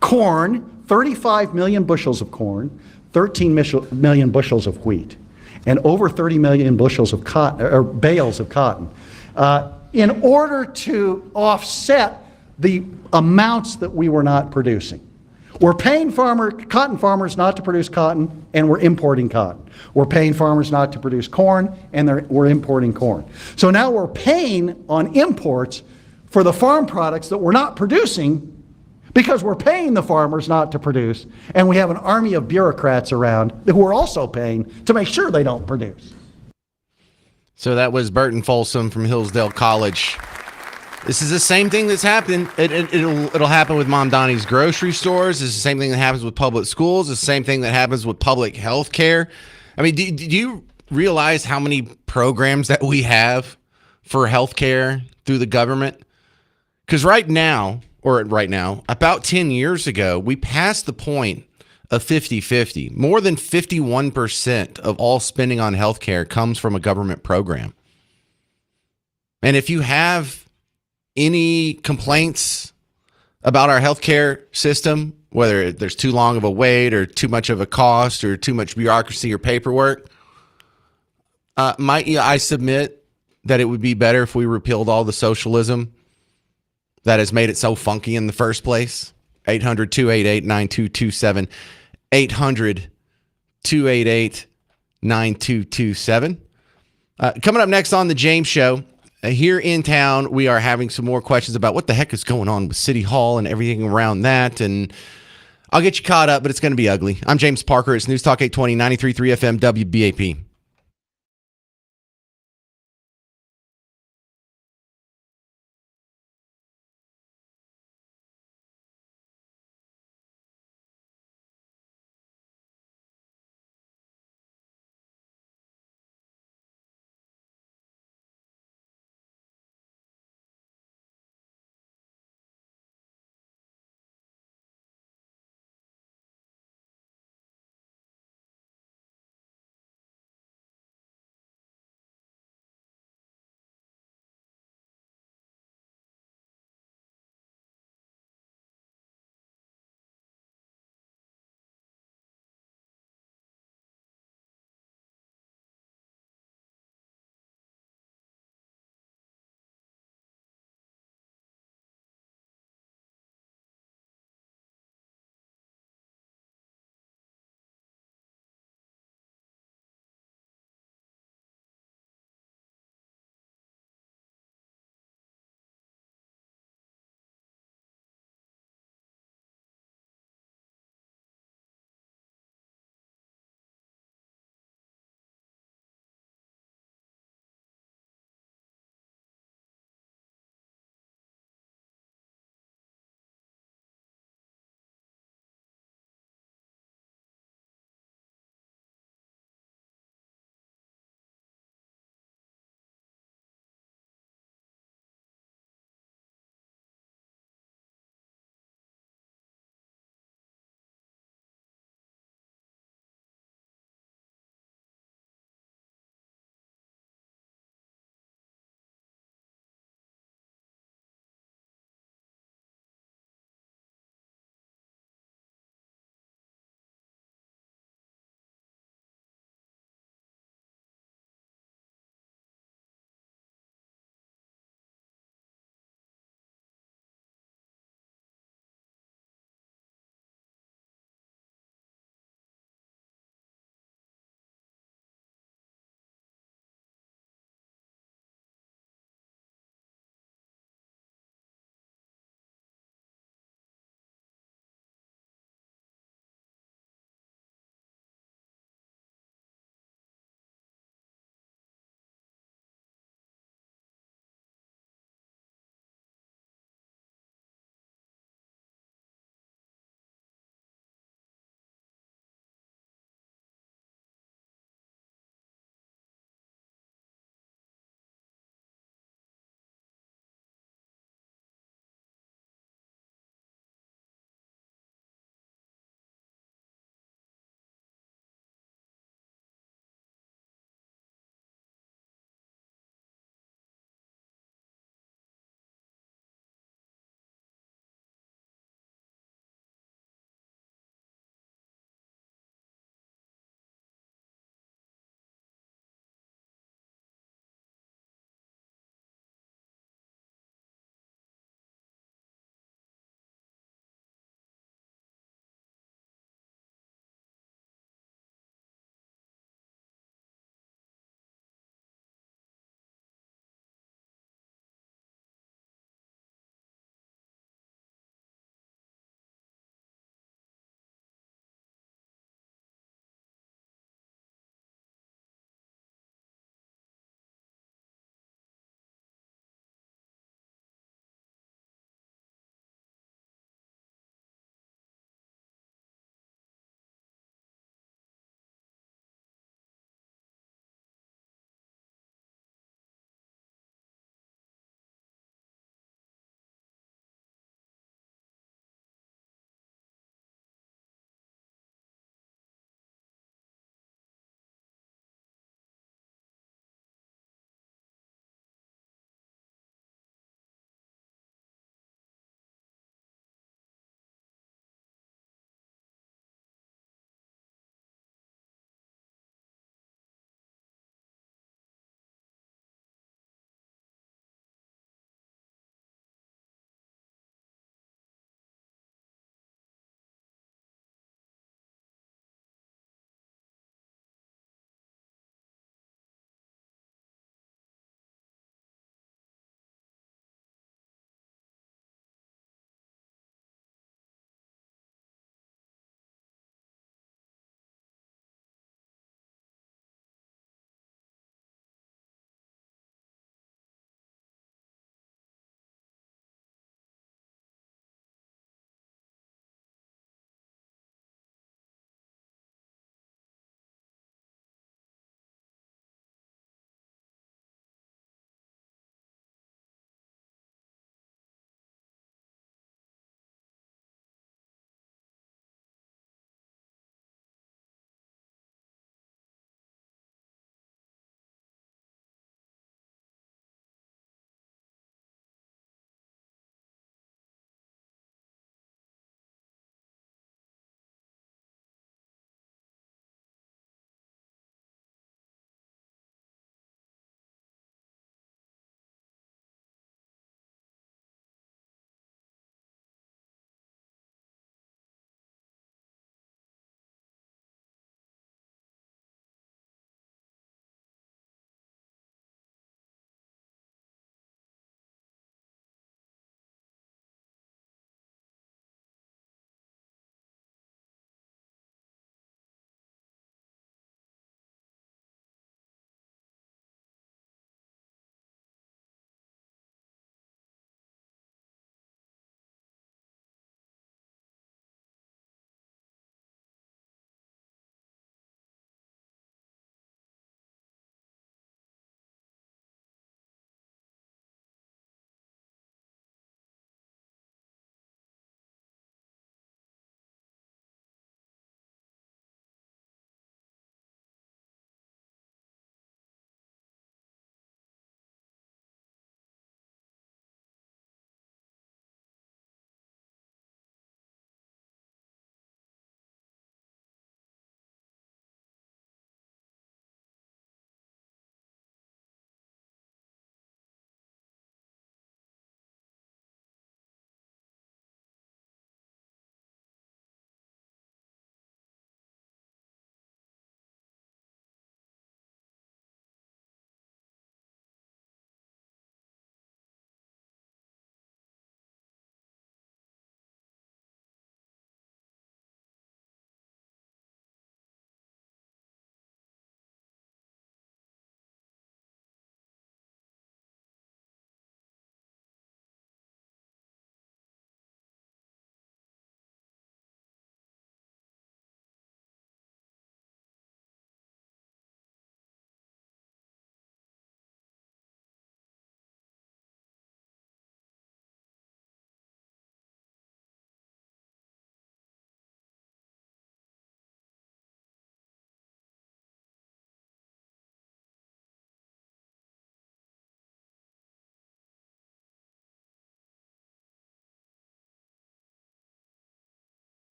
corn, 35 million bushels of corn, 13 million bushels of wheat, and over 30 million bushels of cotton, or bales of cotton, in order to offset the amounts that we were not producing. We're paying cotton farmers not to produce cotton, and we're importing cotton. We're paying farmers not to produce corn, and we're importing corn. So now we're paying on imports for the farm products that we're not producing because we're paying the farmers not to produce, and we have an army of bureaucrats around who are also paying to make sure they don't produce. So that was Burton Folsom from Hillsdale College. This is the same thing that's happened. It'll happen with Mamdani's grocery stores. It's the same thing that happens with public schools. It's the same thing that happens with public health care. I mean, do you realize how many programs that we have for health care through the government? Because right now, about 10 years ago, we passed the point of 50-50. More than 51% of all spending on healthcare comes from a government program. And if you have any complaints about our healthcare system, whether there's too long of a wait or too much of a cost or too much bureaucracy or paperwork, I submit that it would be better if we repealed all the socialism that has made it so funky in the first place. 800-288-9227. 800-288-9227. Coming up next on The James Show, here in town, we are having some more questions about what the heck is going on with City Hall and everything around that. And I'll get you caught up, but it's going to be ugly. I'm James Parker. It's News Talk 820, 93.3 FM, WBAP.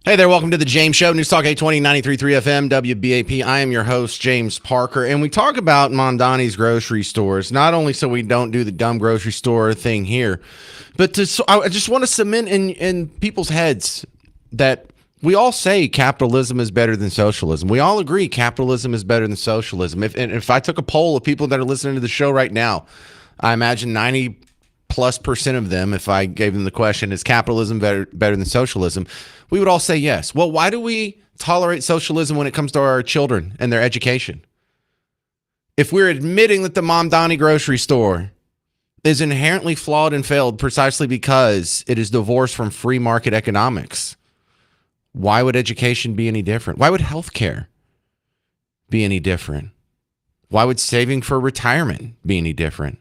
Hey there, welcome to the James Show, News Talk 820, 93.3 FM, WBAP. I am your host, James Parker, and we talk about Mamdani's grocery stores, not only so we don't do the dumb grocery store thing here, but I just want to cement in people's heads that we all say capitalism is better than socialism. We all agree capitalism is better than socialism. If I took a poll of people that are listening to the show right now, I imagine 90+% of them, if I gave them the question, is capitalism better than socialism? We would all say yes. Well, why do we tolerate socialism when it comes to our children and their education? If we're admitting that the Mamdani grocery store is inherently flawed and failed precisely because it is divorced from free market economics, why would education be any different? Why would healthcare be any different? Why would saving for retirement be any different?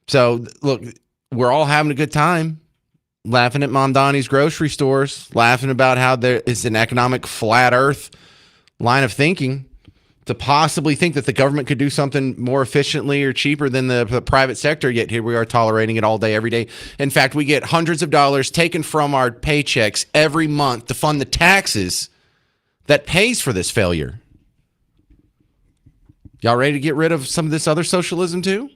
So, look, we're all having a good time laughing at Mamdani's grocery stores, laughing about how there is an economic flat earth line of thinking to possibly think that the government could do something more efficiently or cheaper than the private sector, yet here we are tolerating it all day, every day. In fact, we get hundreds of dollars taken from our paychecks every month to fund the taxes that pays for this failure. Y'all ready to get rid of some of this other socialism too?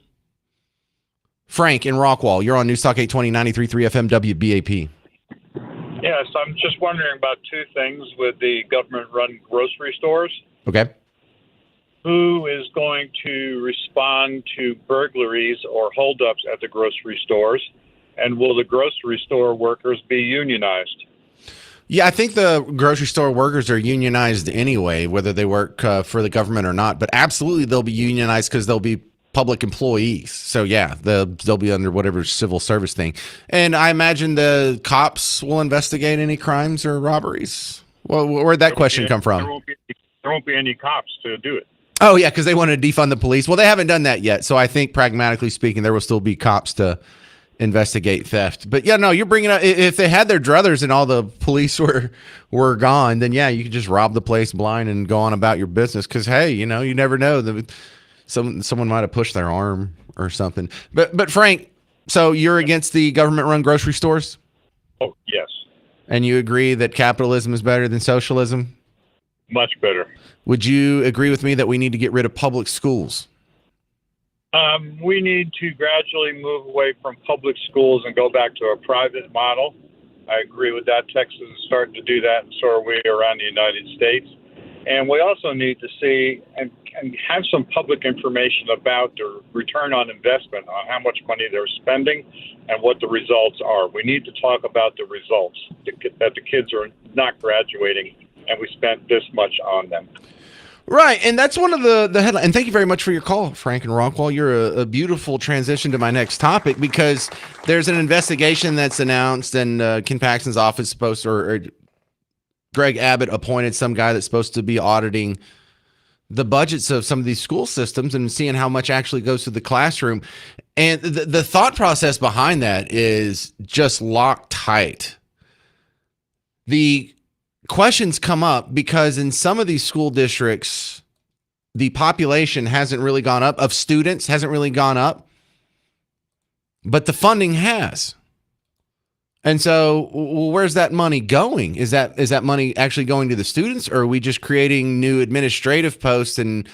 Frank in Rockwall, you're on News Talk 820, 93.3 FM, WBAP. Yes, I'm just wondering about two things with the government-run grocery stores. Okay. Who is going to respond to burglaries or holdups at the grocery stores? And will the grocery store workers be unionized? Yeah, I think the grocery store workers are unionized anyway, whether they work for the government or not. But absolutely, they'll be unionized because they'll be public employees. So yeah, they'll be under whatever civil service thing. And I imagine the cops will investigate any crimes or robberies. Well, where'd that question come from? There won't be any cops to do it. Oh yeah, because they want to defund the police. Well, they haven't done that yet. So I think pragmatically speaking, there will still be cops to investigate theft. But yeah, no, you're bringing up, if they had their druthers and all the police were gone, then yeah, you could just rob the place blind and go on about your business. Because hey, you never know. Someone might have pushed their arm or something. But Frank, so you're against the government-run grocery stores? Oh, yes. And you agree that capitalism is better than socialism? Much better. Would you agree with me that we need to get rid of public schools? We need to gradually move away from public schools and go back to a private model. I agree with that. Texas is starting to do that, and so are we around the United States. And we also need to see and have some public information about the return on investment, on how much money they're spending and what the results are. We need to talk about the results, that the kids are not graduating and we spent this much on them. Right, and that's one of the headlines. And thank you very much for your call, Frank and Rockwall. You're a beautiful transition to my next topic, because there's an investigation that's announced, and Ken Paxton's office is supposed to, or Greg Abbott appointed some guy that's supposed to be auditing the budgets of some of these school systems and seeing how much actually goes to the classroom. And the thought process behind that is just locked tight. The questions come up because in some of these school districts, the population hasn't really gone up, of students hasn't really gone up, but the funding has. And so where's that money going? Is that money actually going to the students, or are we just creating new administrative posts and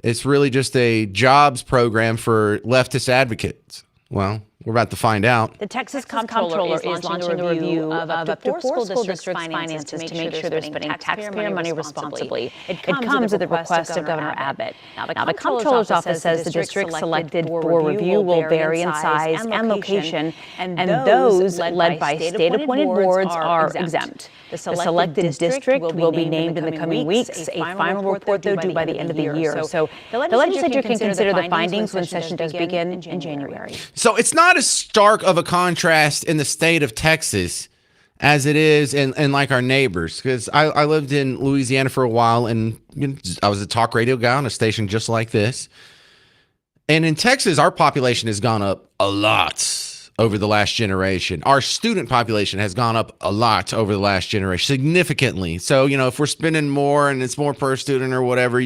it's really just a jobs program for leftist advocates? Well, we're about to find out. The Texas Comptroller is launching a review of up to 4 school districts' finances to make sure they're spending taxpayer money responsibly. It comes at the request of Governor Abbott. Now, the Comptroller's office says the districts selected for review will vary in size and location, and those led by state-appointed boards are exempt. The selected district will be named in the coming weeks. A final report, though, due by the end of the year. So the legislature can consider the findings when session does begin in January. So it's not as stark of a contrast in the state of Texas as it is in like our neighbors, because I lived in Louisiana for a while, and I was a talk radio guy on a station just like this. And in Texas, our population has gone up a lot over the last generation. Our student population has gone up a lot over the last generation, significantly. So, if we're spending more and it's more per student or whatever,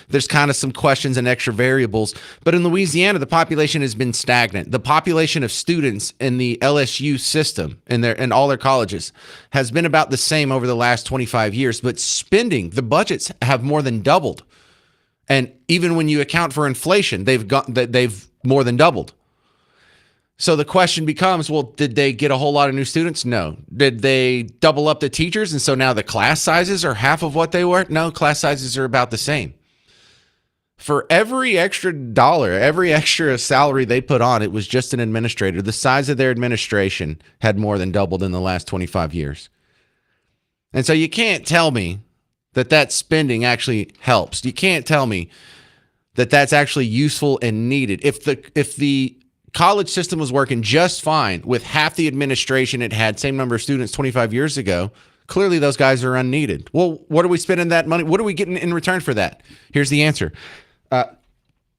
there's kind of some questions and extra variables. But in Louisiana, the population has been stagnant. The population of students in the LSU system in all their colleges has been about the same over the last 25 years. But spending, the budgets have more than doubled. And even when you account for inflation, they've more than doubled. So the question becomes, well, did they get a whole lot of new students? No. Did they double up the teachers? And so now the class sizes are half of what they were? No, class sizes are about the same. For every extra dollar, every extra salary they put on, it was just an administrator. The size of their administration had more than doubled in the last 25 years. And so you can't tell me that spending actually helps. You can't tell me that that's actually useful and needed. If the college system was working just fine with half the administration it had, same number of students 25 years ago, clearly those guys are unneeded. Well, what are we spending that money? What are we getting in return for that? Here's the answer.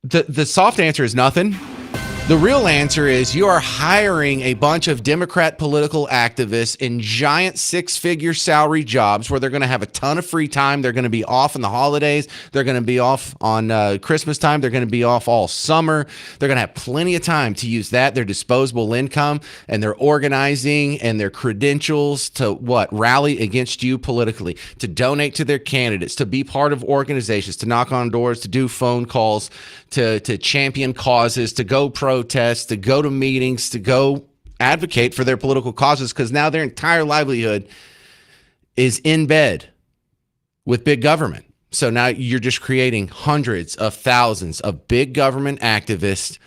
The soft answer is nothing. The real answer is you are hiring a bunch of Democrat political activists in giant six-figure salary jobs where they're going to have a ton of free time. They're going to be off in the holidays. They're going to be off on Christmas time. They're going to be off all summer. They're going to have plenty of time to use their disposable income and their organizing and their credentials to rally against you politically, to donate to their candidates, to be part of organizations, to knock on doors, to do phone calls, to champion causes, to go protest, to go to meetings, to go advocate for their political causes, because now their entire livelihood is in bed with big government. So now you're just creating hundreds of thousands of big government activists,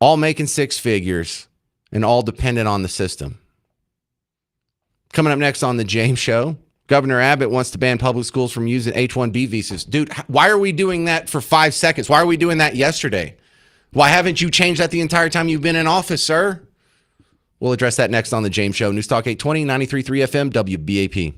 all making six figures and all dependent on the system. Coming up next on The James Show, Governor Abbott wants to ban public schools from using H-1B visas. Dude, why are we doing that for 5 seconds? Why are we doing that yesterday? Why haven't you changed that the entire time you've been in office, sir? We'll address that next on The James Show. News Talk 820, 93.3 FM, WBAP.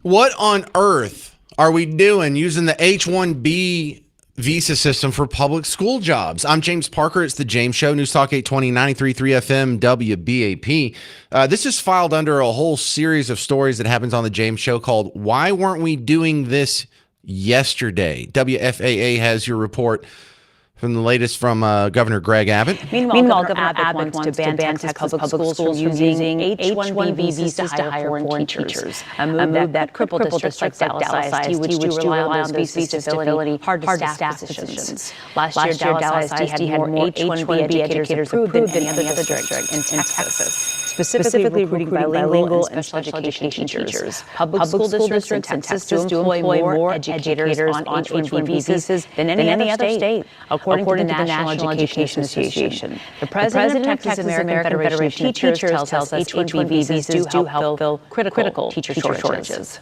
What on earth are we doing using the H-1B visa system for public school jobs? I'm James Parker. It's the James Show, News Talk 820, 93.3 FM, WBAP. This is filed under a whole series of stories that happens on the James Show called Why Weren't We Doing This Yesterday? WFAA has your report from the latest from Governor Greg Abbott. Meanwhile, Governor Abbott wants to ban Texas public schools from using H-1B visas to hire foreign teachers, a move that crippled districts like Dallas ISD, which do rely on those visas to fill hard-to-staff positions. Last year, Dallas ISD had more H-1B educators approved than any other district in Texas, specifically recruiting bilingual and special education teachers. Public school districts in Texas do employ more educators on H-1B visas than any other state, according to the National Education Association. The president of Texas American Federation of Teachers tells us H-1B visas do help fill critical teacher shortages.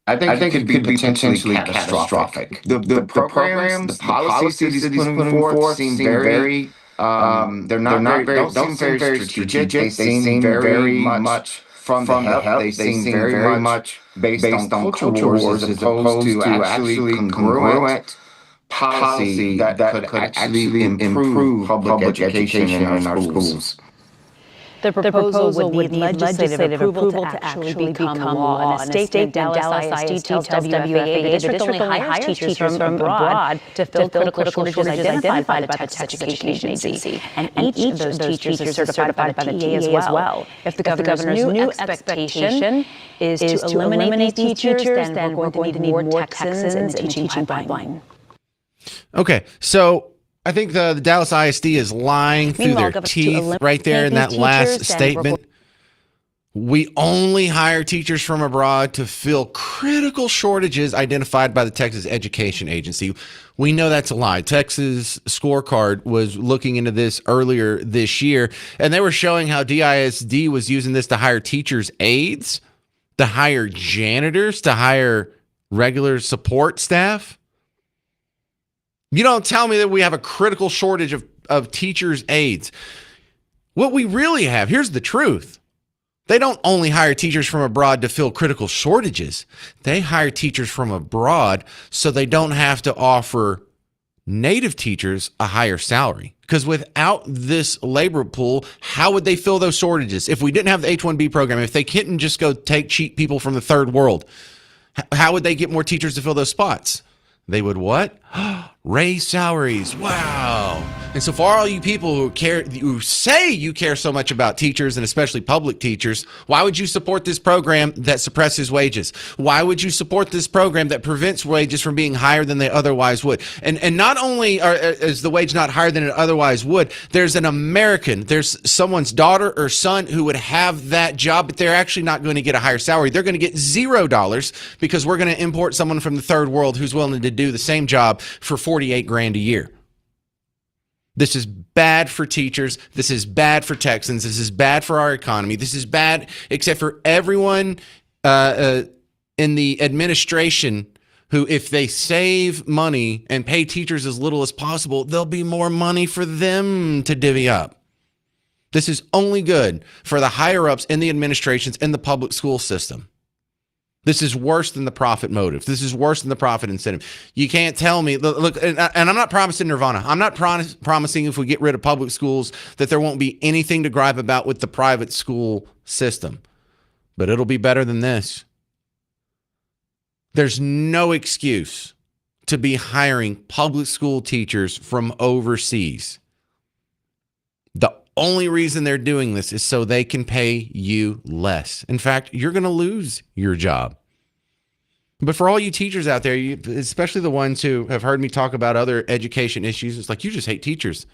I think it could be potentially catastrophic. The programs, the policies that he's putting forth seem very, don't seem very strategic. They seem very much from the hip. They seem very much based on culture wars as opposed to actually congruent policy that could actually improve public education in our schools. The proposal would need legislative approval to actually become law. In a statement, Dallas ISD tells WFAA the district only hires teachers from abroad to fill critical shortages identified by the Texas Education Agency. And each of those teachers is certified by the TEA as well. If the governor's new expectation is to eliminate these teachers, then we're going to need more Texans in the teaching pipeline. Okay, so I think the Dallas ISD is lying through their teeth right there in that last statement. We only hire teachers from abroad to fill critical shortages identified by the Texas Education Agency. We know that's a lie. Texas Scorecard was looking into this earlier this year, and they were showing how DISD was using this to hire teachers' aides, to hire janitors, to hire regular support staff. You don't tell me that we have a critical shortage of teachers' aides. What we really have, here's the truth. They don't only hire teachers from abroad to fill critical shortages. They hire teachers from abroad so they don't have to offer native teachers a higher salary. Because without this labor pool, how would they fill those shortages? If we didn't have the H-1B program, if they couldn't just go take cheap people from the third world, how would they get more teachers to fill those spots? They would what? Raise salaries. Wow. And so for all you people who say you care so much about teachers and especially public teachers, why would you support this program that suppresses wages? Why would you support this program that prevents wages from being higher than they otherwise would? And not only is the wage not higher than it otherwise would, there's someone's daughter or son who would have that job, but they're actually not going to get a higher salary. They're going to get $0 because we're going to import someone from the third world who's willing to do the same job for $48,000 a year. This is bad for teachers. This is bad for Texans. This is bad for our economy. This is bad except for everyone in the administration who, if they save money and pay teachers as little as possible, there'll be more money for them to divvy up. This is only good for the higher-ups in the administrations in the public school system. This is worse than the profit motive. This is worse than the profit incentive. You can't tell me, look, and I'm not promising nirvana. I'm not promising if we get rid of public schools that there won't be anything to gripe about with the private school system. But it'll be better than this. There's no excuse to be hiring public school teachers from overseas. The only reason they're doing this is so they can pay you less. In fact, you're going to lose your job. But for all you teachers out there, especially the ones who have heard me talk about other education issues, it's like, you just hate teachers.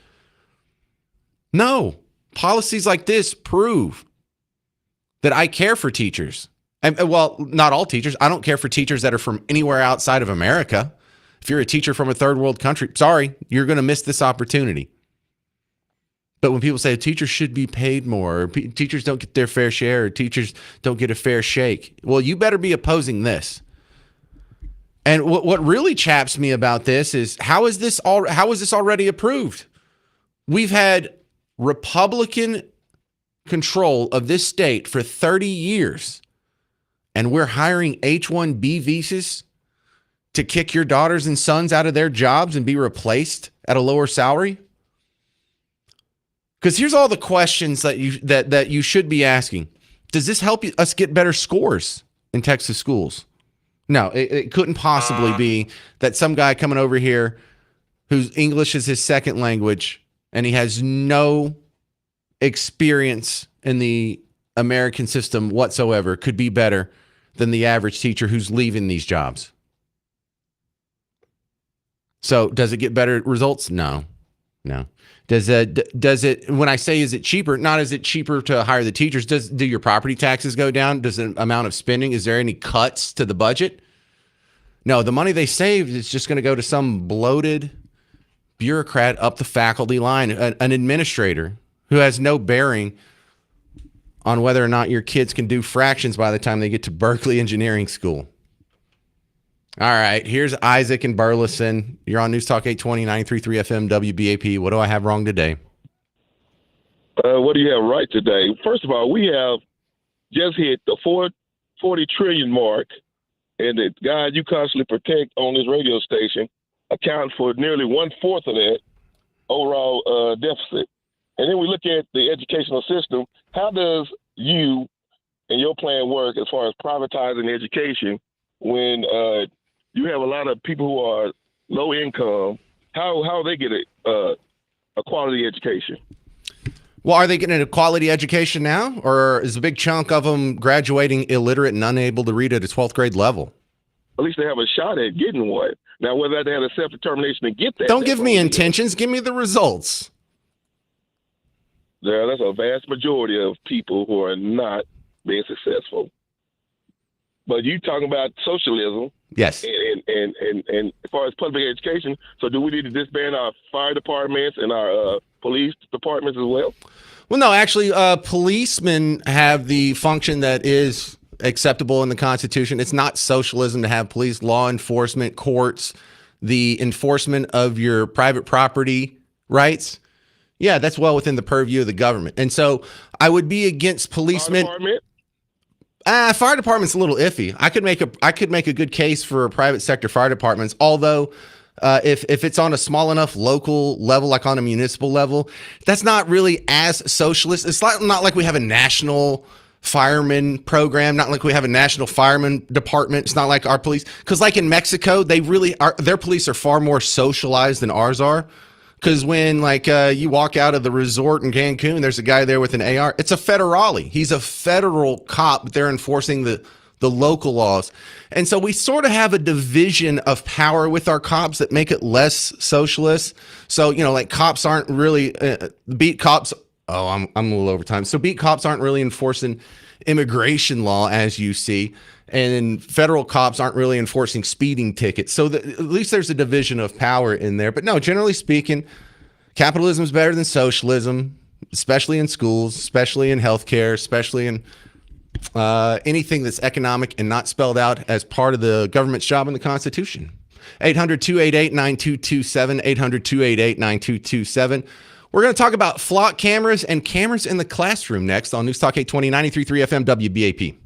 No, policies like this prove that I care for teachers. Well, not all teachers. I don't care for teachers that are from anywhere outside of America. If you're a teacher from a third world country, sorry, you're going to miss this opportunity. But when people say teachers should be paid more, or teachers don't get their fair share, or teachers don't get a fair shake, well, you better be opposing this. And what really chaps me about this is how is this already approved? We've had Republican control of this state for 30 years, and we're hiring H-1B visas to kick your daughters and sons out of their jobs and be replaced at a lower salary? Because here's all the questions that you should be asking. Does this help us get better scores in Texas schools? No, it couldn't possibly be that some guy coming over here whose English is his second language and he has no experience in the American system whatsoever could be better than the average teacher who's leaving these jobs. So does it get better results? No. Does it, when I say is it cheaper, not is it cheaper to hire the teachers, do your property taxes go down? Does the amount of spending, is there any cuts to the budget? No, the money they saved is just going to go to some bloated bureaucrat up the faculty line, an administrator who has no bearing on whether or not your kids can do fractions by the time they get to Berkeley Engineering School. All right, here's Isaac in Burleson. You're on News Talk 820, 933 FM, WBAP. What do I have wrong today? What do you have right today? First of all, we have just hit the 40 trillion mark, and the guys you constantly protect on this radio station account for nearly 1/4 of that overall deficit. And then we look at the educational system. How does you and your plan work as far as privatizing education when you have a lot of people who are low income? How they get a quality education? Well, are they getting a quality education now, or is a big chunk of them graduating illiterate and unable to read at a 12th grade level? At least they have a shot at getting one. Now, whether they had a self-determination to get that. Don't give me intentions. Give me the results. Yeah, that's a vast majority of people who are not being successful. But you talking about socialism. Yes. And as far as public education, so do we need to disband our fire departments and our police departments as well? Well, no, actually, policemen have the function that is acceptable in the Constitution. It's not socialism to have police, law enforcement, courts, the enforcement of your private property rights. Yeah, that's well within the purview of the government. And so I would be against policemen. Fire department's a little iffy. I could make a good case for private sector fire departments, although if it's on a small enough local level, like on a municipal level, that's not really as socialist. It's not like we have a national fireman program, not like we have a national fireman department. It's not like our police, because like in Mexico, they really are, their police are far more socialized than ours are. Because when you walk out of the resort in Cancun, there's a guy there with an AR. It's a federale. He's a federal cop, but they're enforcing the local laws. And so we sort of have a division of power with our cops that make it less socialist. So, like cops aren't really beat cops. Oh, I'm a little over time. So beat cops aren't really enforcing immigration law, as you see. And federal cops aren't really enforcing speeding tickets. So at least there's a division of power in there. But no, generally speaking, capitalism is better than socialism, especially in schools, especially in healthcare, especially in anything that's economic and not spelled out as part of the government's job in the Constitution. 800-288-9227, 800-288-9227. We're going to talk about flock cameras and cameras in the classroom next on News Talk 820, 93.3 FM, WBAP.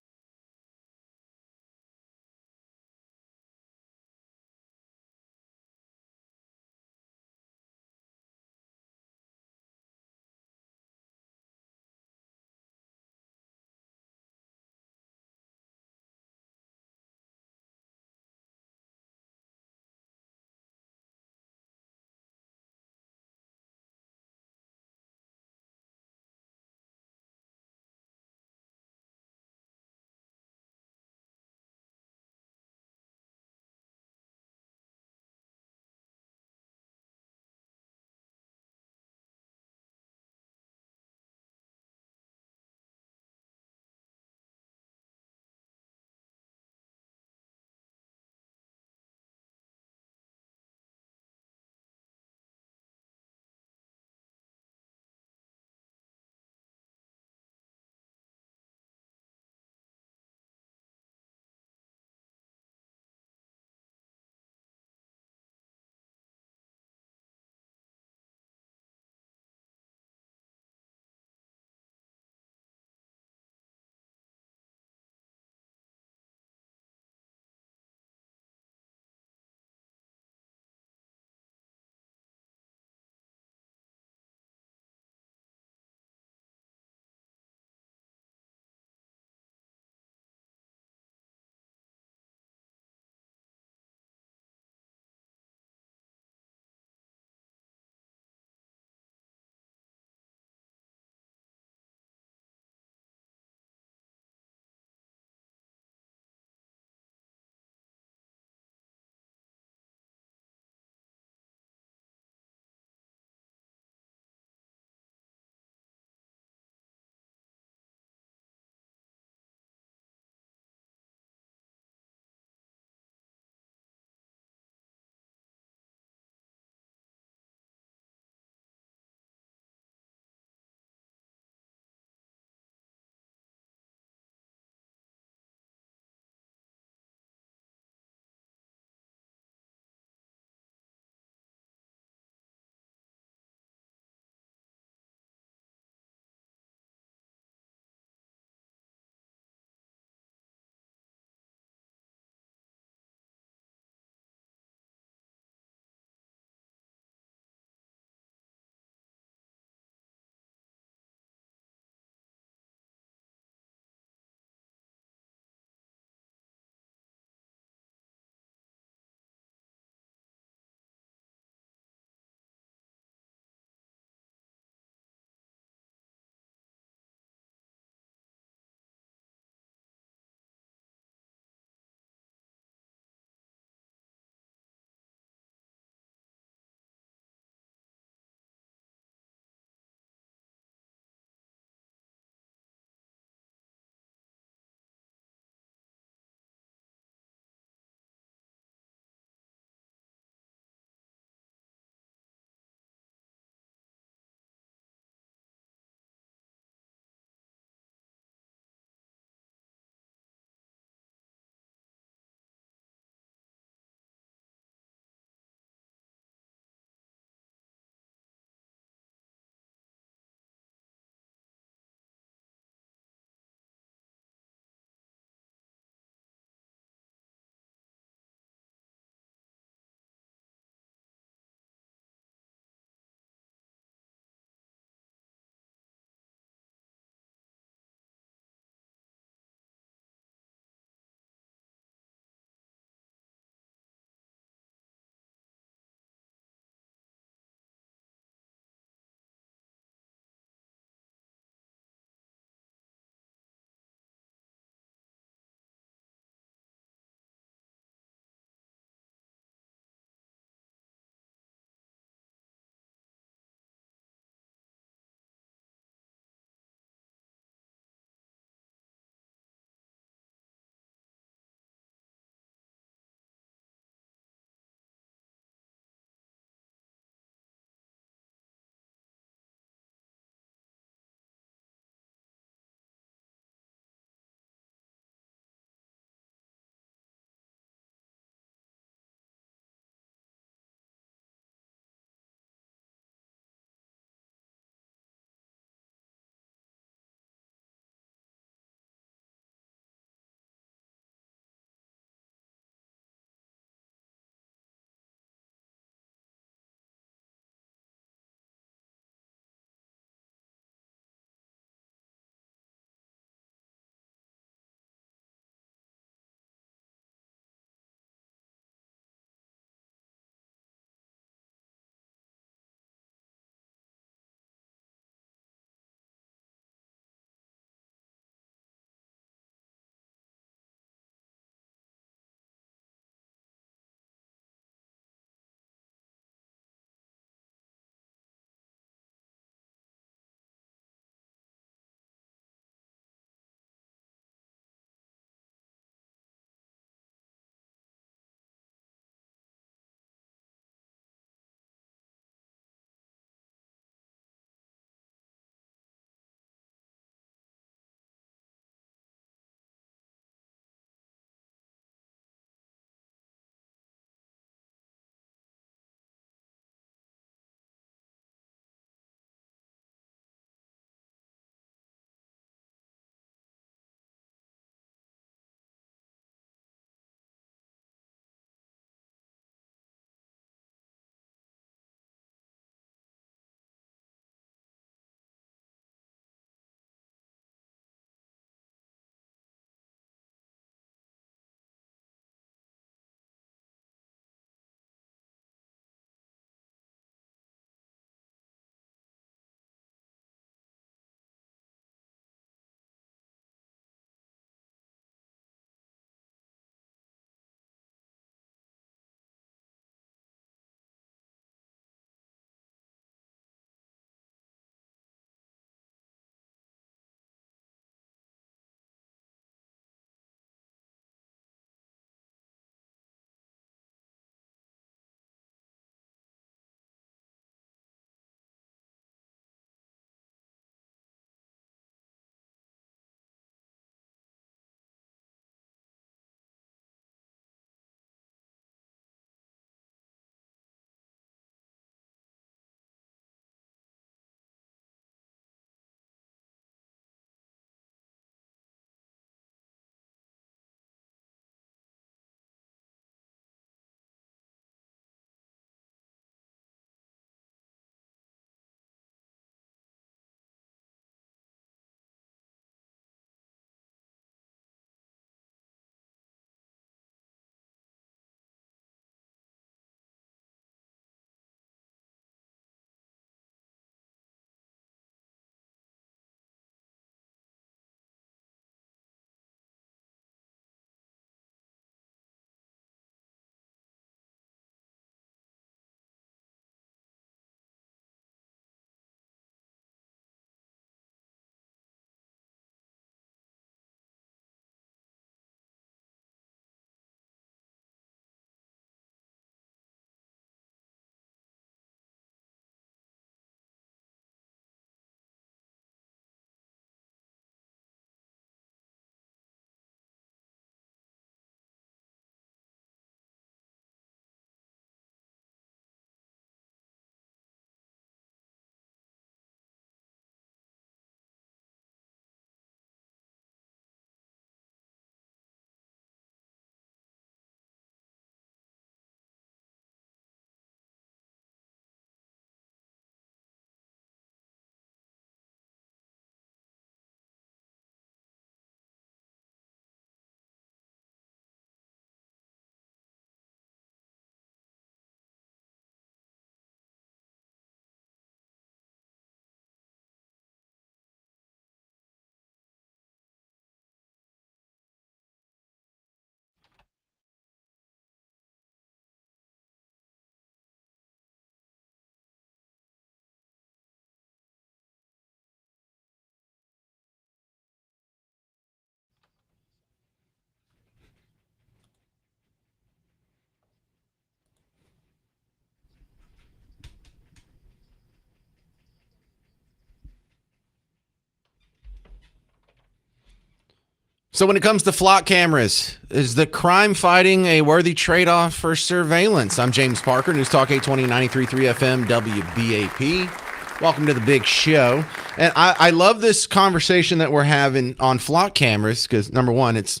So when it comes to flock cameras, is the crime fighting a worthy trade-off for surveillance? I'm James Parker, News Talk 820, 93.3 FM, WBAP. Welcome to the big show. And I love this conversation that we're having on flock cameras because, number one, it's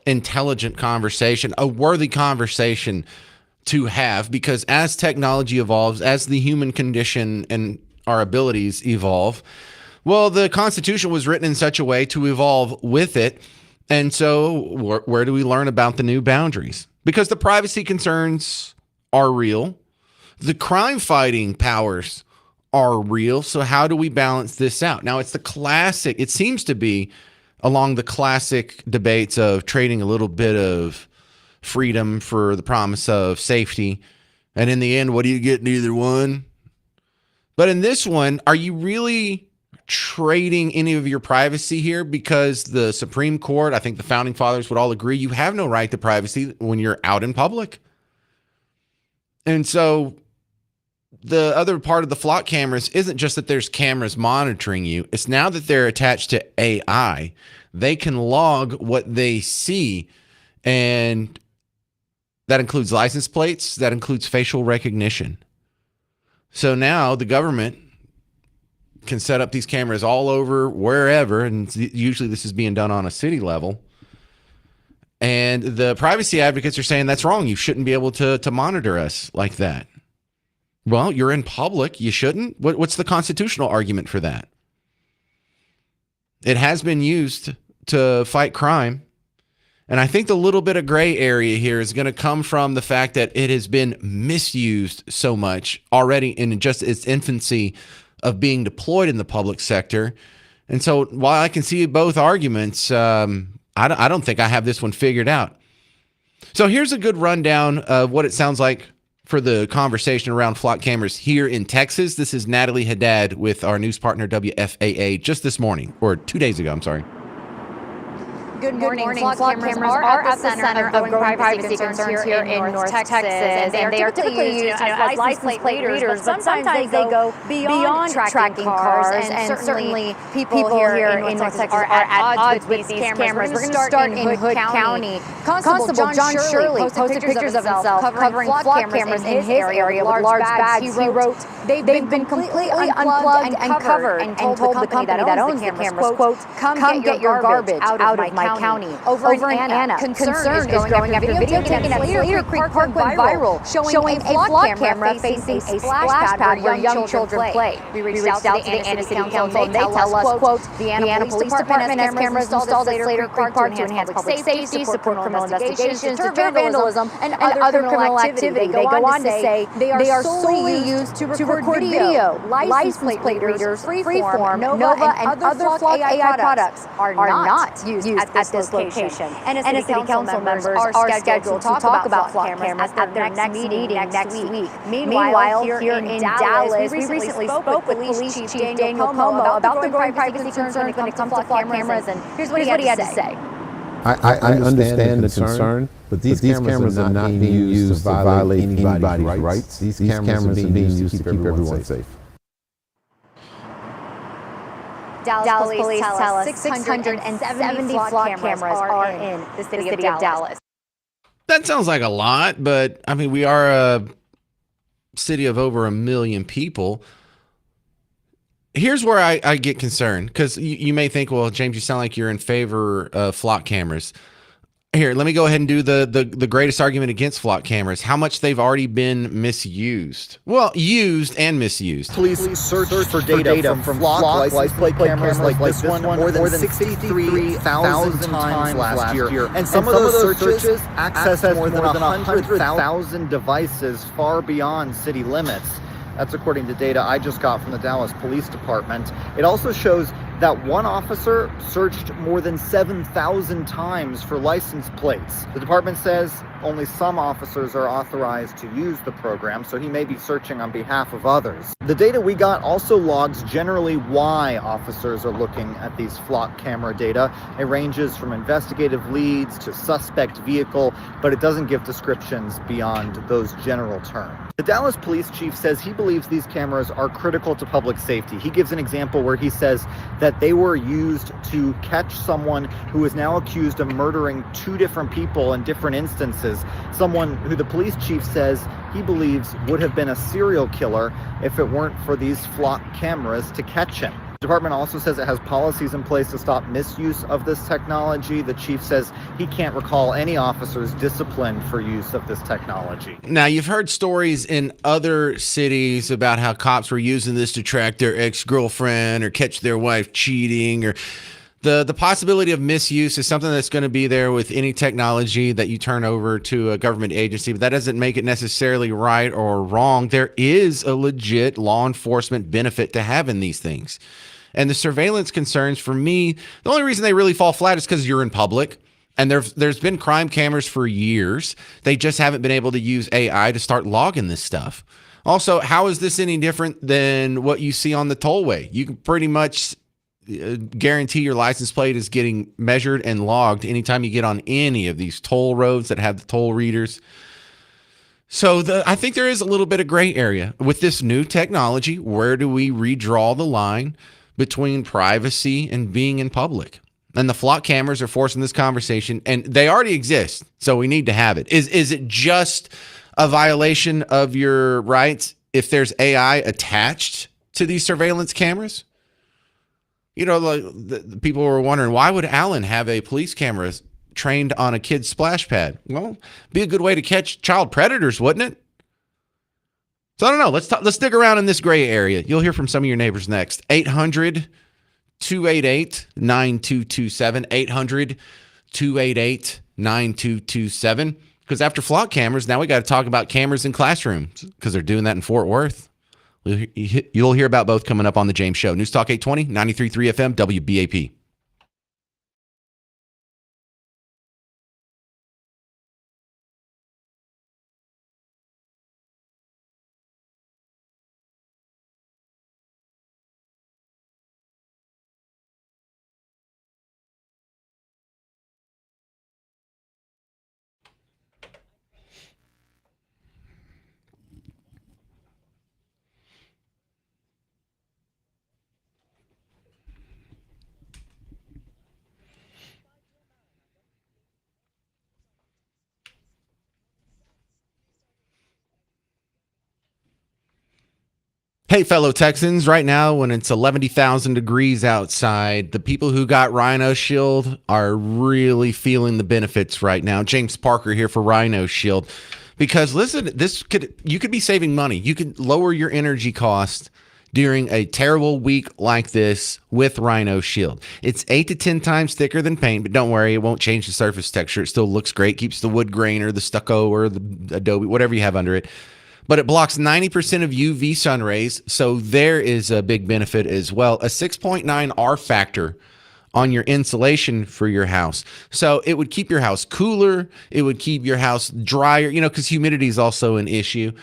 intelligent conversation, a worthy conversation to have, because as technology evolves, as the human condition and our abilities evolve, well, the Constitution was written in such a way to evolve with it. And so where do we learn about the new boundaries? Because the privacy concerns are real. The crime fighting powers are real. So how do we balance this out? Now, it's the classic, it seems to be along the classic debates of trading a little bit of freedom for the promise of safety. And in the end, what do you get? Neither one. But in this one, are you really trading any of your privacy here? Because the Supreme Court, I think the founding fathers would all agree, you have no right to privacy when you're out in public. And so the other part of the flock cameras isn't just that there's cameras monitoring you. It's now that they're attached to AI. They can log what they see. And that includes license plates. That includes facial recognition. So now the government can set up these cameras all over, wherever, and usually this is being done on a city level. And the privacy advocates are saying that's wrong. You shouldn't be able to monitor us like that. Well, you're in public. You shouldn't. What's the constitutional argument for that? It has been used to fight crime. And I think the little bit of gray area here is going to come from the fact that it has been misused so much already in just its infancy of being deployed in the public sector. And so while I can see both arguments, I don't think I have this one figured out. So here's a good rundown of what it sounds like for the conversation around flock cameras here in Texas. This is Natalie Haddad with our news partner WFAA just this morning, or 2 days ago, I'm sorry. Good morning. Flock cameras are at the center of growing privacy concerns here in North Texas, and they are typically used as license plate readers, but sometimes they go beyond tracking cars, and certainly people here in North Texas are at odds with these cameras. We're going to start in Hood County. Constable John Shirley posted pictures of himself covering flock cameras in his area with large bags. He wrote, "They've been completely unplugged and covered," and told the company that owns the cameras, quote, "Come get your garbage out of my county." Over in Anna, concern is growing after video taken at Slater Creek Park went viral, showing a flock camera facing a splash pad where young children play. We reached out to the Anna City Council, and they tell us, quote, "The Anna Police Department has cameras installed at Slater Creek Park to enhance public safety, support criminal investigations, deter vandalism, and other criminal activity." They go on to say they are solely used to record video. License plate readers, Freeform, Nova, and other flock AI products are not used at this location. And City Council members are scheduled to talk about flock cameras at their next meeting next week. Meanwhile, here in Dallas, we recently spoke with Police Chief Daniel Como about the growing privacy concerns when it comes to flock cameras, and here's what he had to say. I understand the concern, but these cameras are not being used to violate anybody's rights. These cameras are being used to keep everyone safe. Dallas police tell us 670 flock cameras are in the city of Dallas. That sounds like a lot, but I mean, we are a city of over 1 million people. Here's where I get concerned, because you may think, well, James, you sound like you're in favor of flock cameras. Here, let me go ahead and do the greatest argument against flock cameras. How much they've already been misused. Well, used and misused. Police searched for data from flock license plate cameras like this one more than 63,000 times last year. And some of those searches accessed more than 100,000 devices far beyond city limits. That's according to data I just got from the Dallas Police Department. It also shows that one officer searched more than 7,000 times for license plates. The department says Only some officers are authorized to use the program, so he may be searching on behalf of others. The data we got also logs generally why officers are looking at these flock camera data. It ranges from investigative leads to suspect vehicle, but it doesn't give descriptions beyond those general terms. The Dallas police chief says he believes these cameras are critical to public safety. He gives an example where he says that they were used to catch someone who is now accused of murdering 2 different people in different instances, someone who the police chief says he believes would have been a serial killer if it weren't for these flock cameras to catch him. The department also says it has policies in place to stop misuse of this technology. The chief says he can't recall any officers disciplined for use of this technology. Now, you've heard stories in other cities about how cops were using this to track their ex-girlfriend or catch their wife cheating, or the possibility of misuse is something that's going to be there with any technology that you turn over to a government agency, but that doesn't make it necessarily right or wrong. There is a legit law enforcement benefit to having these things. And the surveillance concerns, for me, the only reason they really fall flat is because you're in public. And there's been crime cameras for years. They just haven't been able to use AI to start logging this stuff. Also, how is this any different than what you see on the tollway? You can pretty much guarantee your license plate is getting measured and logged anytime you get on any of these toll roads that have the toll readers. So I think there is a little bit of gray area with this new technology. Where do we redraw the line between privacy and being in public? And the flock cameras are forcing this conversation, and they already exist, so we need to have it. Is it just a violation of your rights if there's AI attached to these surveillance cameras? You know, like the people were wondering, why would Allen have a police camera trained on a kid's splash pad? Well, be a good way to catch child predators, wouldn't it? So I don't know. Let's dig around in this gray area. You'll hear from some of your neighbors next. 800-288-9227. 800-288-9227. Because after flock cameras, now we got to talk about cameras in classrooms, because they're doing that in Fort Worth. You'll hear about both coming up on the James Show. News Talk 820, 93.3 FM, WBAP. Hey, fellow Texans, right now when it's 11,000 degrees outside, the people who got Rhino Shield are really feeling the benefits right now. James Parker here for Rhino Shield. Because listen, you could be saving money. You could lower your energy cost during a terrible week like this with Rhino Shield. It's 8 to 10 times thicker than paint, but don't worry, it won't change the surface texture. It still looks great, keeps the wood grain or the stucco or the adobe, whatever you have under it. But it blocks 90% of UV sun rays, so there is a big benefit as well. A 6.9 R factor on your insulation for your house. So it would keep your house cooler. It would keep your house drier, because humidity is also an issue.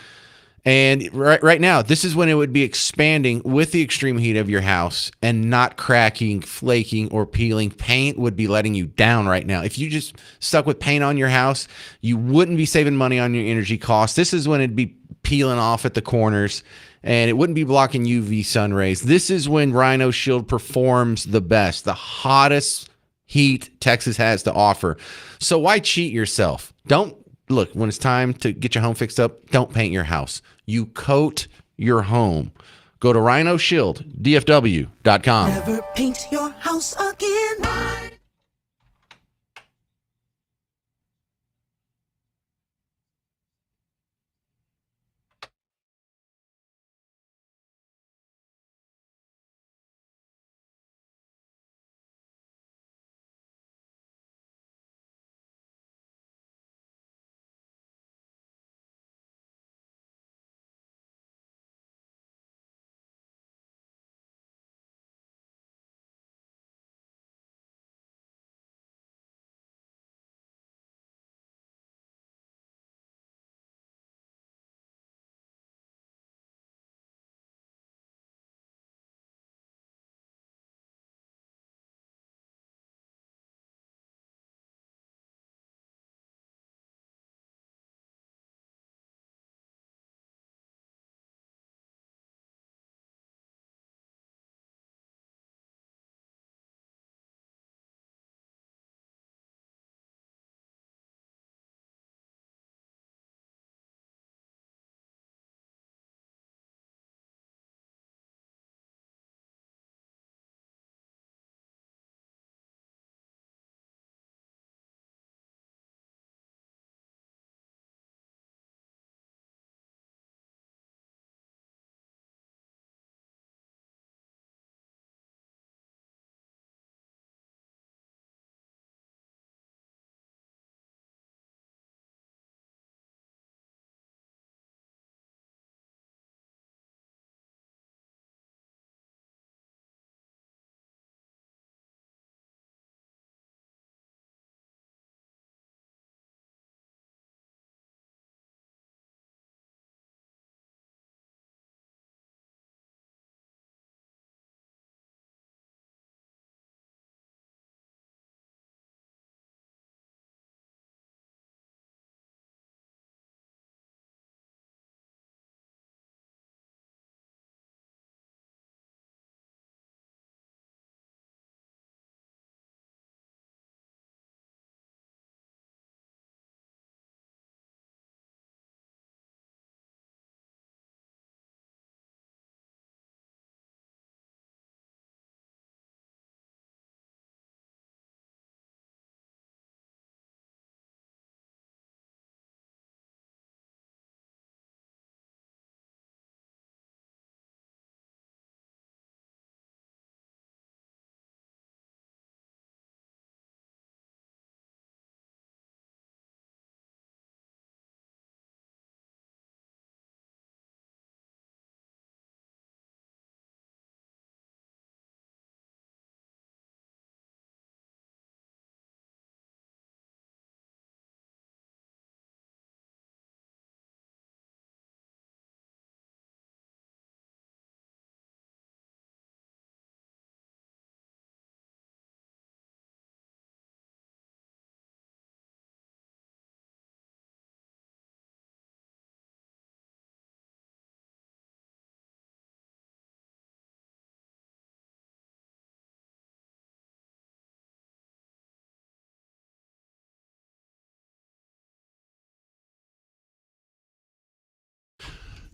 And right now, this is when it would be expanding with the extreme heat of your house and not cracking, flaking, or peeling. Paint would be letting you down right now. If you just stuck with paint on your house, you wouldn't be saving money on your energy costs. This is when it'd be peeling off at the corners, and it wouldn't be blocking UV sun rays. This is when Rhino Shield performs the best, the hottest heat Texas has to offer. So why cheat yourself? Look, when it's time to get your home fixed up, don't paint your house. You coat your home. Go to rhinoshielddfw.com. Never paint your house again.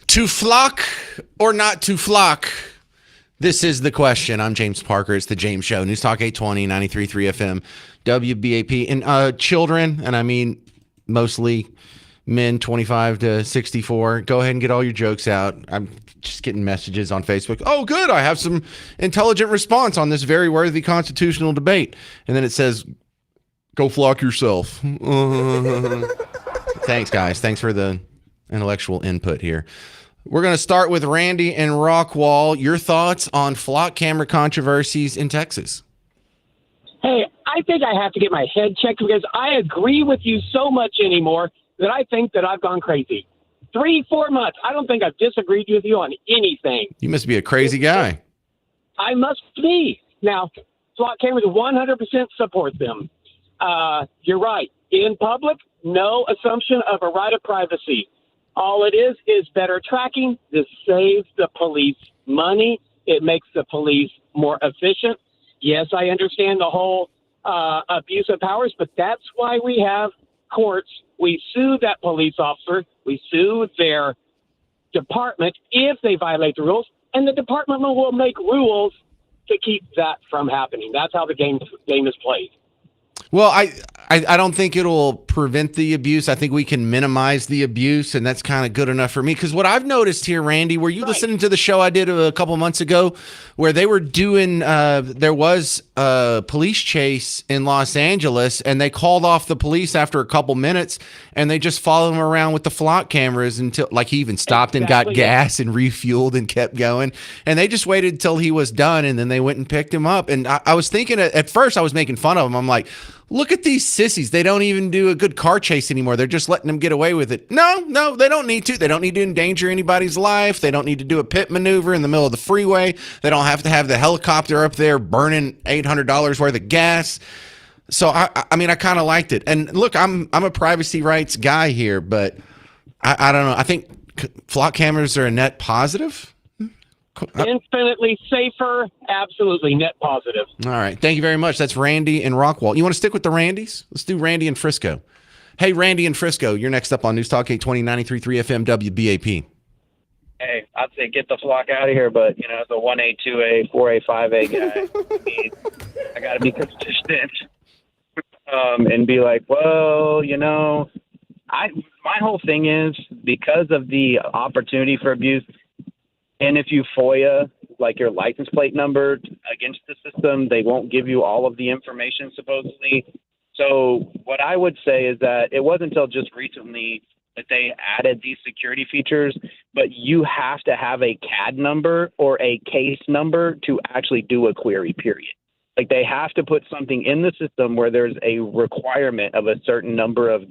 To flock or not to flock? This is the question. I'm James Parker. It's the James Show. News Talk 820, 93.3 FM, WBAP. And children, and I mean mostly men 25 to 64, go ahead and get all your jokes out. I'm just getting messages on Facebook. Oh, good. I have some intelligent response on this very worthy constitutional debate. And then it says, go flock yourself. Thanks, guys. Thanks for the intellectual input here. We're going to start with Randy and Rockwall. Your thoughts on flock camera controversies in Texas? Hey, I think I have to get my head checked because I agree with you so much anymore that I think that I've gone crazy. 3-4 months. I don't think I've disagreed with you on anything. You must be a crazy guy. I must be. Now, flock cameras 100% support them. You're right. In public, no assumption of a right of privacy. All it is better tracking. This saves the police money. It makes the police more efficient. Yes, I understand the whole abuse of powers, but that's why we have courts. We sue that police officer. We sue their department if they violate the rules, and the department will make rules to keep that from happening. That's how the game is played. Well, I don't think it'll prevent the abuse. I think we can minimize the abuse, and that's kind of good enough for me. Because what I've noticed here, Randy, were you listening to the show I did a couple months ago where they were doing there was a police chase in Los Angeles, and they called off the police after a couple minutes, and they just followed him around with the flock cameras until, like, he even stopped and got gas and refueled and kept going. And they just waited till he was done, and then they went and picked him up. And I was thinking at first I was making fun of him. I'm like, look at these sissies. They don't even do a good car chase anymore. They're just letting them get away with it. No, they don't need to. They don't need to endanger anybody's life. They don't need to do a pit maneuver in the middle of the freeway. They don't have to have the helicopter up there burning $800 worth of gas. So, I mean, I kind of liked it. And look, I'm a privacy rights guy here, but I don't know. I think flock cameras are a net positive. Infinitely safer, absolutely net positive. All right. Thank you very much. That's Randy and Rockwall. You want to stick with the Randys? Let's do Randy and Frisco. Hey, Randy and Frisco, you're next up on News Talk 820, 93.3 FM, WBAP. Hey, I'd say get the flock out of here, but, you know, as a 1A, 2A, 4A, 5A guy, I got to be consistent and be like, well, you know, my whole thing is because of the opportunity for abuse. And if you FOIA, like your license plate number against the system, they won't give you all of the information, supposedly. So what I would say is that it wasn't until just recently that they added these security features, but you have to have a CAD number or a case number to actually do a query, period. Like they have to put something in the system where there's a requirement of a certain number of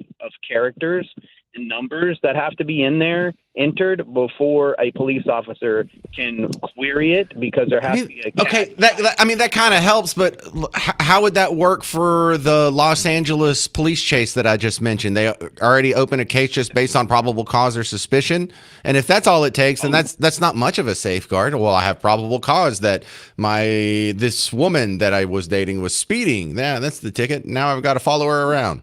characters and numbers that have to be in there entered before a police officer can query it, because there has to be a okay, that kind of helps, but how would that work for the Los Angeles police chase that I just mentioned? They already opened a case just based on probable cause or suspicion, and if that's all it takes, then that's not much of a safeguard. Well, I have probable cause that this woman that I was dating was speeding. Yeah, that's the ticket. Now I've got to follow her around.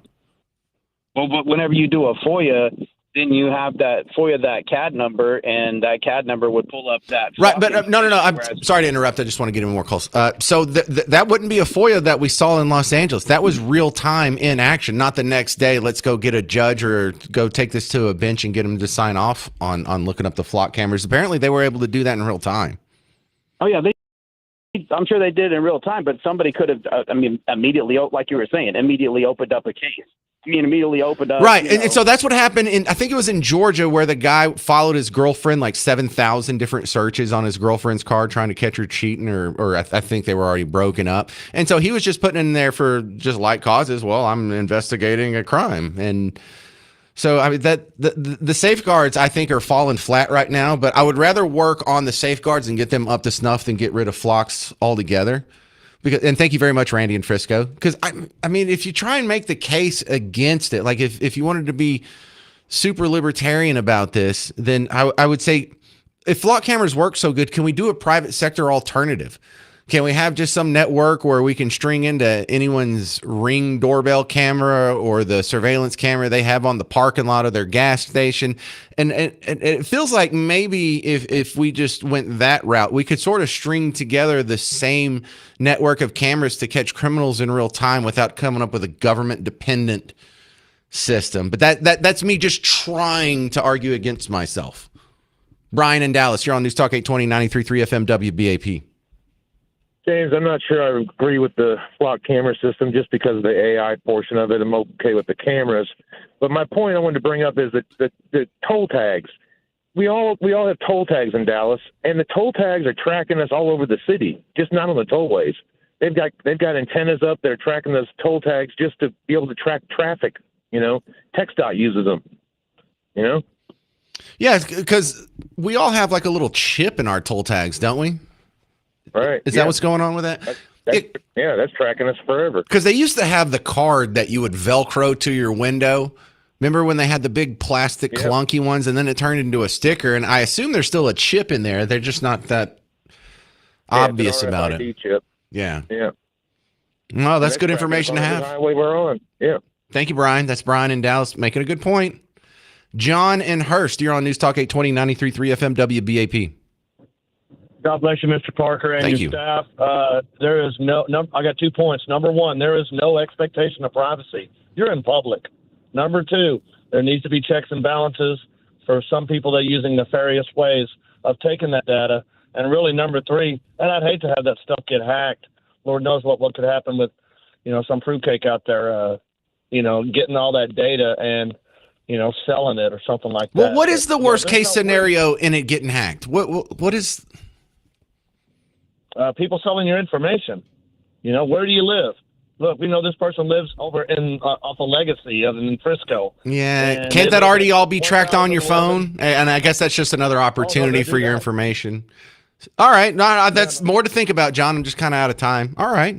Well, but whenever you do a FOIA, then you have that FOIA, that CAD number, and that CAD number would pull up that. Right, but no. I'm sorry to interrupt. I just want to get in more calls. So that wouldn't be a FOIA that we saw in Los Angeles. That was real time in action, not the next day. Let's go get a judge or go take this to a bench and get them to sign off on looking up the flock cameras. Apparently, they were able to do that in real time. Oh yeah, I'm sure they did in real time, but somebody could have, immediately, like you were saying, immediately opened up a case. Immediately opened up. Right. And so that's what happened I think it was in Georgia, where the guy followed his girlfriend, like 7,000 different searches on his girlfriend's car, trying to catch her cheating, or I think they were already broken up. And so he was just putting in there for just light causes. Well, I'm investigating a crime. And so, I mean, that the safeguards, I think, are falling flat right now, but I would rather work on the safeguards and get them up to snuff than get rid of flocks altogether. And thank you very much, Randy and Frisco. Because I mean, if you try and make the case against it, like if you wanted to be super libertarian about this, then I would say, if flock cameras work so good, can we do a private sector alternative? Can we have just some network where we can string into anyone's Ring doorbell camera or the surveillance camera they have on the parking lot of their gas station? And it feels like maybe if we just went that route, we could sort of string together the same network of cameras to catch criminals in real time without coming up with a government-dependent system. But that's me just trying to argue against myself. Brian in Dallas, you're on News Talk 820, 93.3 FM WBAP. James, I'm not sure I agree with the flock camera system just because of the AI portion of it. I'm okay with the cameras. But my point I wanted to bring up is that the toll tags. We all have toll tags in Dallas, and the toll tags are tracking us all over the city, just not on the tollways. They've got antennas up that are tracking those toll tags just to be able to track traffic. TxDOT uses them. Yeah, because we all have like a little chip in our toll tags, don't we? Right. Is that what's going on with that? That's tracking us forever. Because they used to have the card that you would Velcro to your window. Remember when they had the big plastic clunky ones, and then it turned into a sticker? And I assume there's still a chip in there. They're just not that obvious about it. Chip. Yeah. Yeah. Well, that's good information to have. The highway we're on. Yeah. Thank you, Brian. That's Brian in Dallas making a good point. John in Hurst, you're on News Talk 820, 93.3 FM WBAP. God bless you, Mr. Parker, and Thank your you. staff. There is I got 2 points. Number one, there is no expectation of privacy. You're in public. Number two, there needs to be checks and balances for some people that are using nefarious ways of taking that data. And really, number three, and I'd hate to have that stuff get hacked. Lord knows what could happen with, some fruitcake out there, getting all that data and, selling it or something like that. Well, what is the worst case scenario in it getting hacked? What is... people selling your information. Where do you live? Look, we know this person lives over in off a Legacy in Frisco. Yeah, can't that already all be tracked on your phone? And I guess that's just another opportunity for your information. All right, no, that's more to think about, John. I'm just kind of out of time. All right,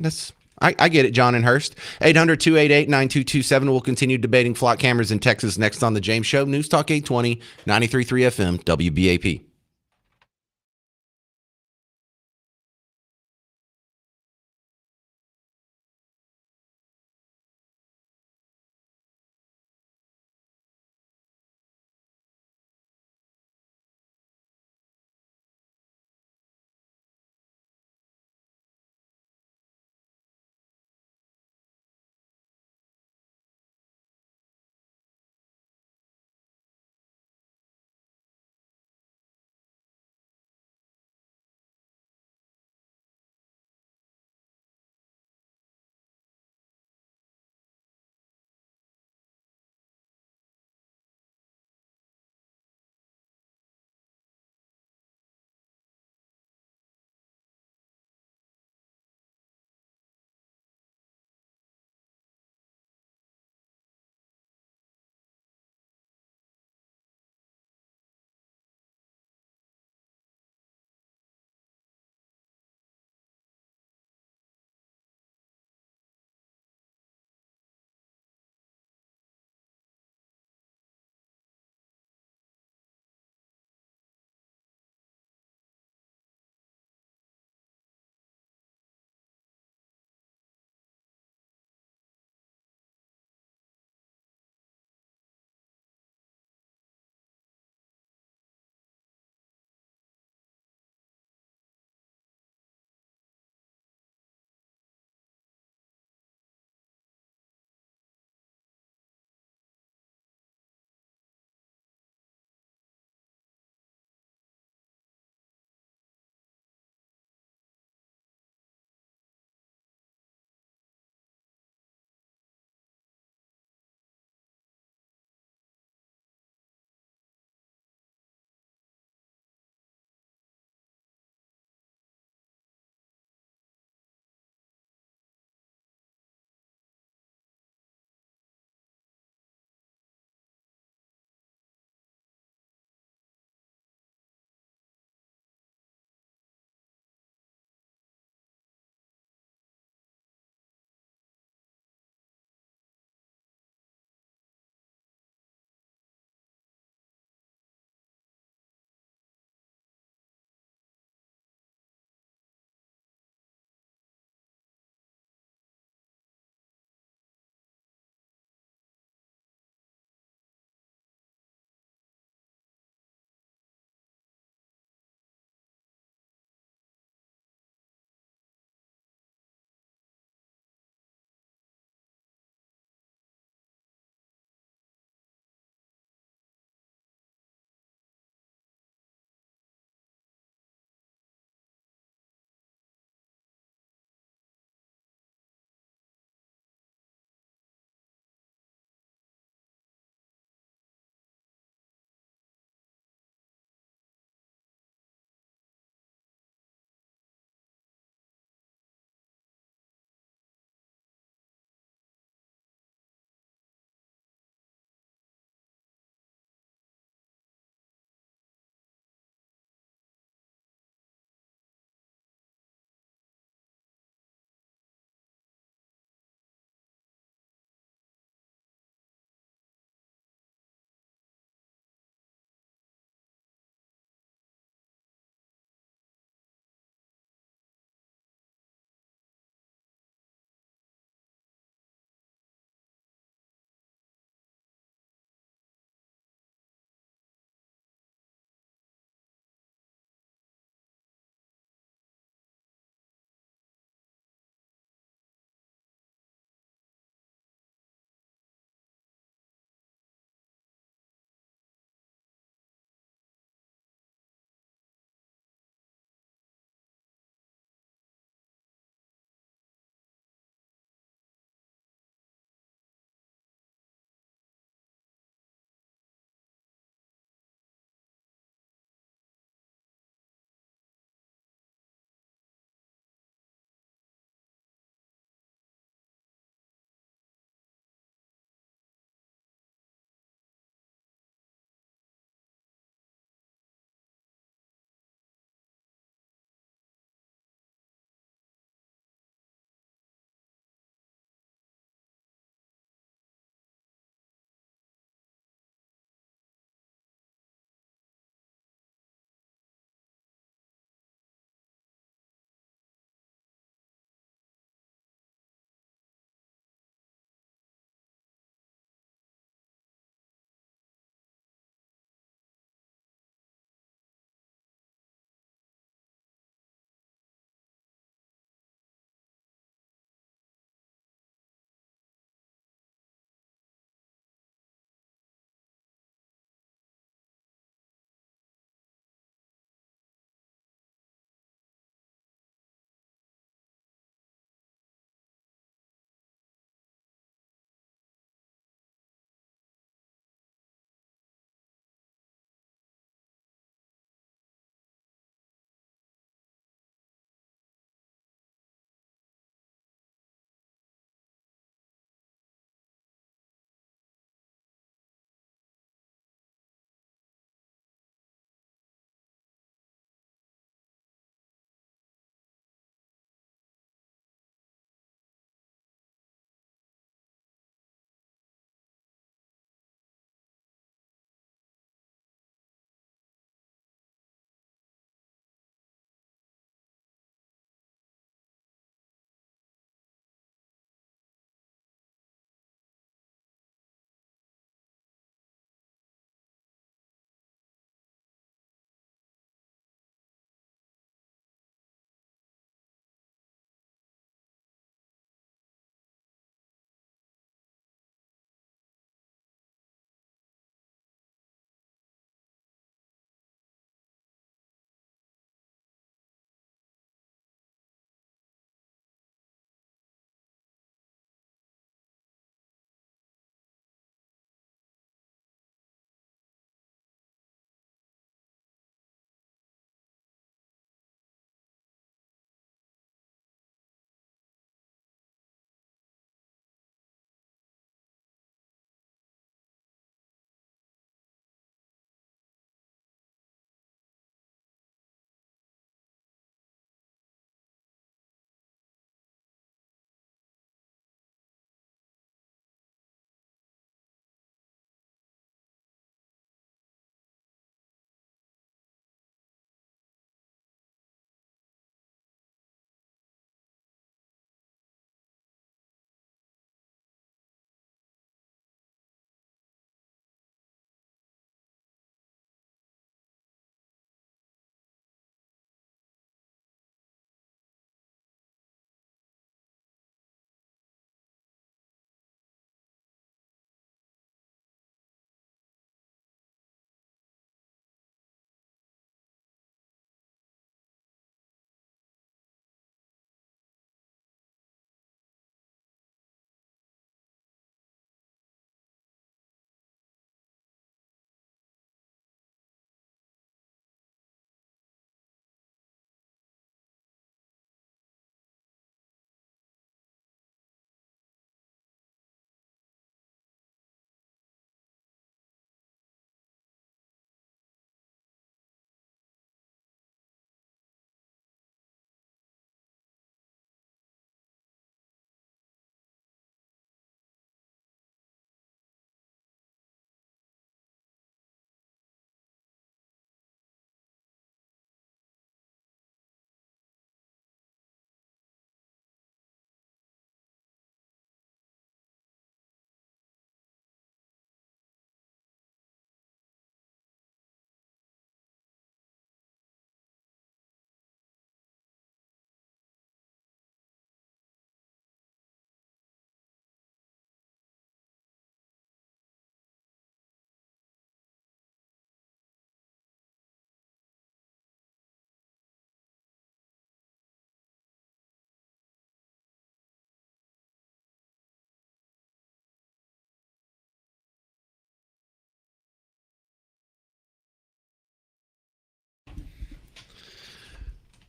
I get it, John and Hurst. 800-288-9227. We'll continue debating flock cameras in Texas next on The James Show. News Talk 820, 93.3 FM, WBAP.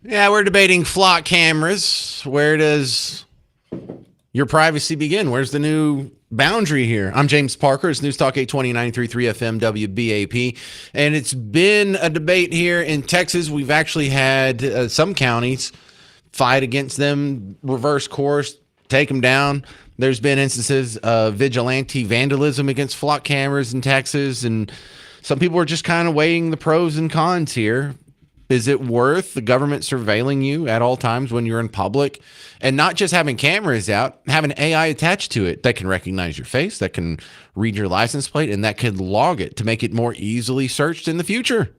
Yeah, we're debating flock cameras. Where does your privacy begin? Where's the new boundary here? I'm James Parker. It's News Talk 820 93.3 FM WBAP. And it's been a debate here in Texas. We've actually had some counties fight against them, reverse course, take them down. There's been instances of vigilante vandalism against flock cameras in Texas. And some people are just kind of weighing the pros and cons here. Is it worth the government surveilling you at all times when you're in public, and not just having cameras out, having AI attached to it that can recognize your face, that can read your license plate, and that can log it to make it more easily searched in the future?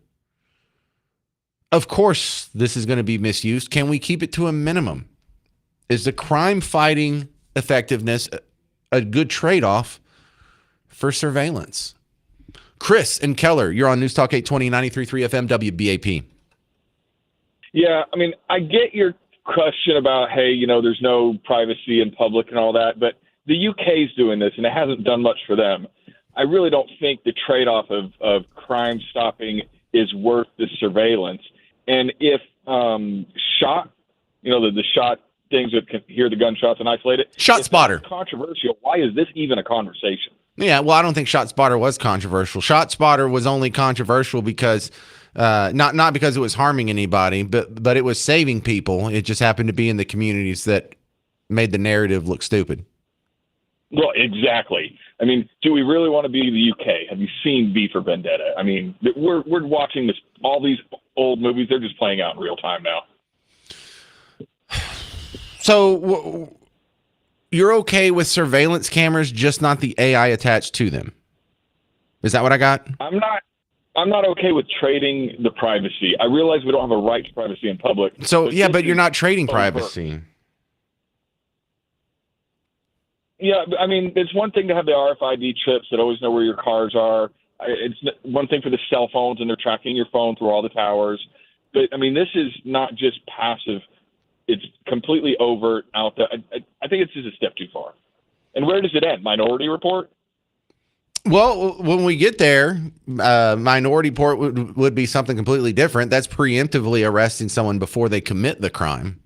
Of course, this is going to be misused. Can we keep it to a minimum? Is the crime fighting effectiveness a good trade-off for surveillance? Chris and Keller, you're on News Talk 820 93.3 FM WBAP. Yeah, I mean, I get your question about, hey, you know, there's no privacy in public and all that, but the UK's doing this, and it hasn't done much for them. I really don't think the trade-off of crime stopping is worth the surveillance. And if shot, you know, the shot things that can hear the gunshots and isolate it. Shot spotter. Controversial. Why is this even a conversation? Yeah, well, I don't think Shot Spotter was controversial. Shot Spotter was only controversial because not because it was harming anybody, but it was saving people. It just happened to be in the communities that made the narrative look stupid. Well, exactly. I mean, do we really want to be the UK? Have you seen V for Vendetta? I mean, we're watching this. All these old movies, they're just playing out in real time now. So you're okay with surveillance cameras, just not the AI attached to them? Is that what I got? I'm not okay with trading the privacy. I realize we don't have a right to privacy in public. So yeah, but you're not trading privacy. Yeah, I mean, it's one thing to have the RFID chips that always know where your cars are. It's one thing for the cell phones, and they're tracking your phone through all the towers. But I mean, this is not just passive. It's completely overt out there. I think it's just a step too far. And where does it end? Minority Report? Well, when we get there, Minority Report would be something completely different. That's preemptively arresting someone before they commit the crime.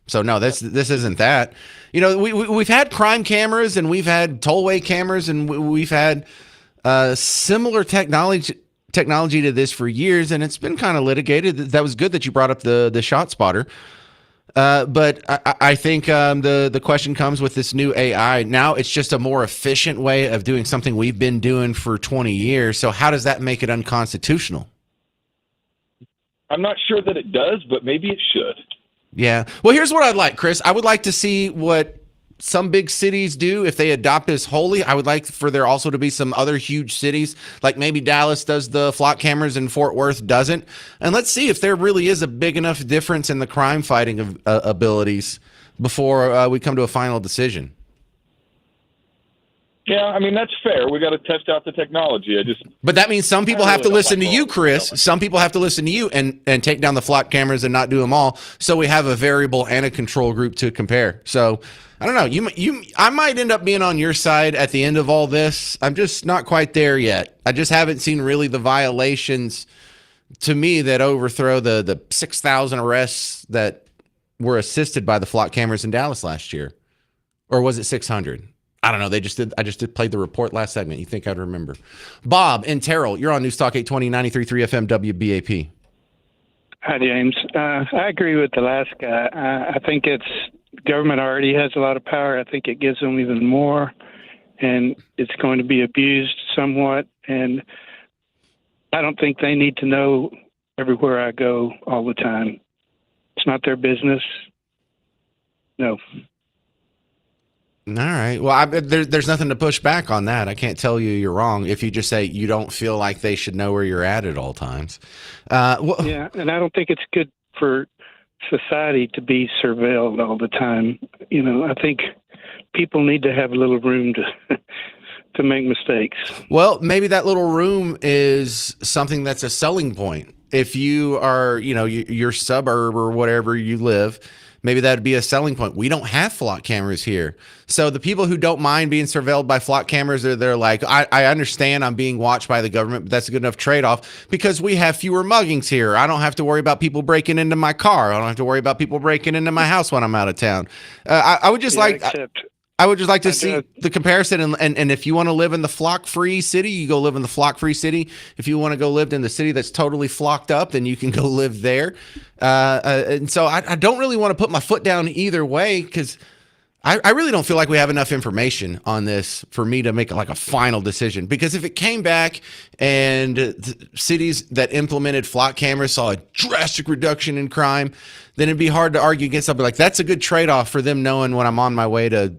So no, this isn't that. You know, we've had crime cameras, and we've had tollway cameras, and we've had similar technology to this for years, and it's been kind of litigated. That was good that you brought up the Shot Spotter. But I think the question comes with this new AI. Now it's just a more efficient way of doing something we've been doing for 20 years. So how does that make it unconstitutional? I'm not sure that it does, but maybe it should. Yeah. Well, here's what I'd like, Chris. I would like to see what some big cities do if they adopt this wholly. I would like for there also to be some other huge cities, like maybe Dallas does the flock cameras and Fort Worth doesn't. And let's see if there really is a big enough difference in the crime fighting abilities before we come to a final decision. Yeah, I mean, that's fair. We got to test out the technology. But that means some people have to listen to you, Chris. Some people have to listen to you and take down the flock cameras and not do them all. So we have a variable and a control group to compare. So I don't know. I might end up being on your side at the end of all this. I'm just not quite there yet. I just haven't seen really the violations to me that overthrow the 6,000 arrests that were assisted by the flock cameras in Dallas last year. Or was it 600? I don't know. I just played the report last segment. You think I'd remember? Bob and Terrell, you're on News Talk 820 93.3 FM WBAP. Hi, James. I agree with the last guy. I think government already has a lot of power. I think it gives them even more, and it's going to be abused somewhat. And I don't think they need to know everywhere I go all the time. It's not their business. No. All right. Well, there's nothing to push back on that. I can't tell you you're wrong if you just say you don't feel like they should know where you're at all times. Yeah, and I don't think it's good for society to be surveilled all the time. You know, I think people need to have a little room to make mistakes. Well, maybe that little room is something that's a selling point. If you are, your suburb or whatever you live, maybe that'd be a selling point. We don't have flock cameras here. So the people who don't mind being surveilled by flock cameras, they're like, I understand I'm being watched by the government, but that's a good enough trade-off because we have fewer muggings here. I don't have to worry about people breaking into my car. I don't have to worry about people breaking into my house when I'm out of town. I would just I would just like to see the comparison. And if you want to live in the flock-free city, you go live in the flock-free city. If you want to go live in the city that's totally flocked up, then you can go live there. And so I don't really want to put my foot down either way because I really don't feel like we have enough information on this for me to make like a final decision. Because if it came back and cities that implemented flock cameras saw a drastic reduction in crime, then it'd be hard to argue against something like that's a good trade-off for them knowing when I'm on my way to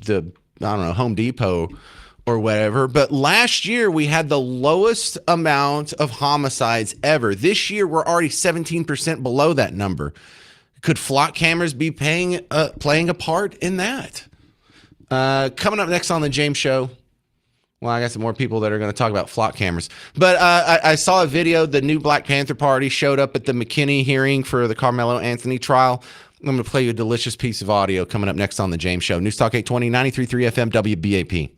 the, I don't know, Home Depot or whatever. But last year we had the lowest amount of homicides ever. This year we're already 17% below that number. Could flock cameras be playing a part in that? Coming up next on the James Show. Well, I got some more people that are going to talk about flock cameras. But I saw a video. The new Black Panther Party showed up at the McKinney hearing for the Karmelo Anthony trial. I'm going to play you a delicious piece of audio coming up next on the James Show. News Talk 820, 93.3 FM, WBAP.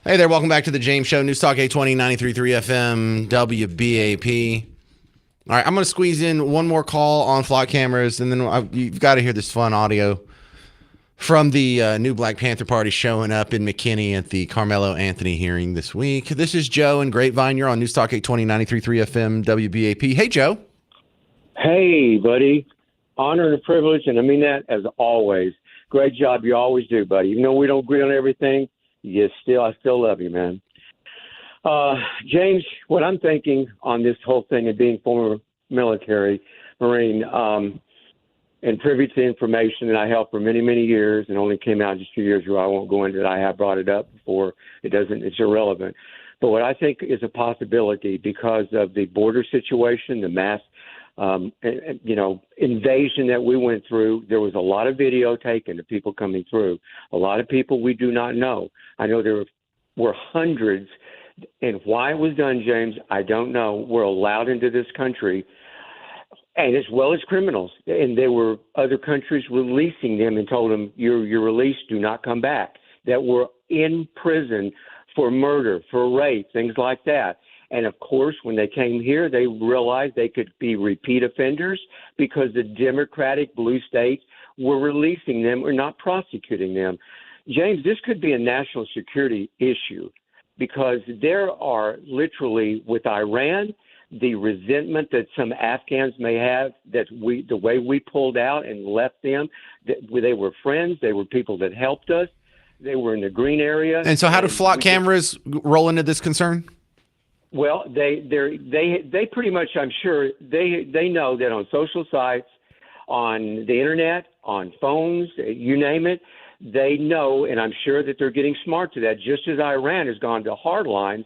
Hey there, welcome back to the James Show. News Talk 820, 93.3 FM, WBAP. All right, I'm going to squeeze in one more call on flock cameras, and then you've got to hear this fun audio from the new Black Panther Party showing up in McKinney at the Karmelo Anthony hearing this week. This is Joe in Grapevine. You're on News Talk 820, 93.3 FM, WBAP. Hey, Joe. Hey, buddy. Honor and privilege, and I mean that as always. Great job you always do, buddy. Even though we don't agree on everything, I still love you, man. James, what I'm thinking on this whole thing of being former military, Marine, and privy to information that I held for many, many years and only came out just a few years ago. I won't go into it. I have brought it up before. It's irrelevant. But what I think is a possibility because of the border situation, the mass invasion that we went through, there was a lot of video taken of people coming through. A lot of people we do not know. I know there were hundreds, and why it was done, James, I don't know, were allowed into this country, and as well as criminals. And there were other countries releasing them and told them, you're released, do not come back, that were in prison for murder, for rape, things like that. And, of course, when they came here, they realized they could be repeat offenders because the Democratic blue states were releasing them or not prosecuting them. James, this could be a national security issue because there are literally, with Iran, the resentment that some Afghans may have that the way we pulled out and left them, they were friends, they were people that helped us, they were in the green area. And so how do flock cameras roll into this concern? Well, they pretty much, I'm sure, they know that on social sites, on the internet, on phones, you name it, they know, and I'm sure that they're getting smart to that, just as Iran has gone to hard lines.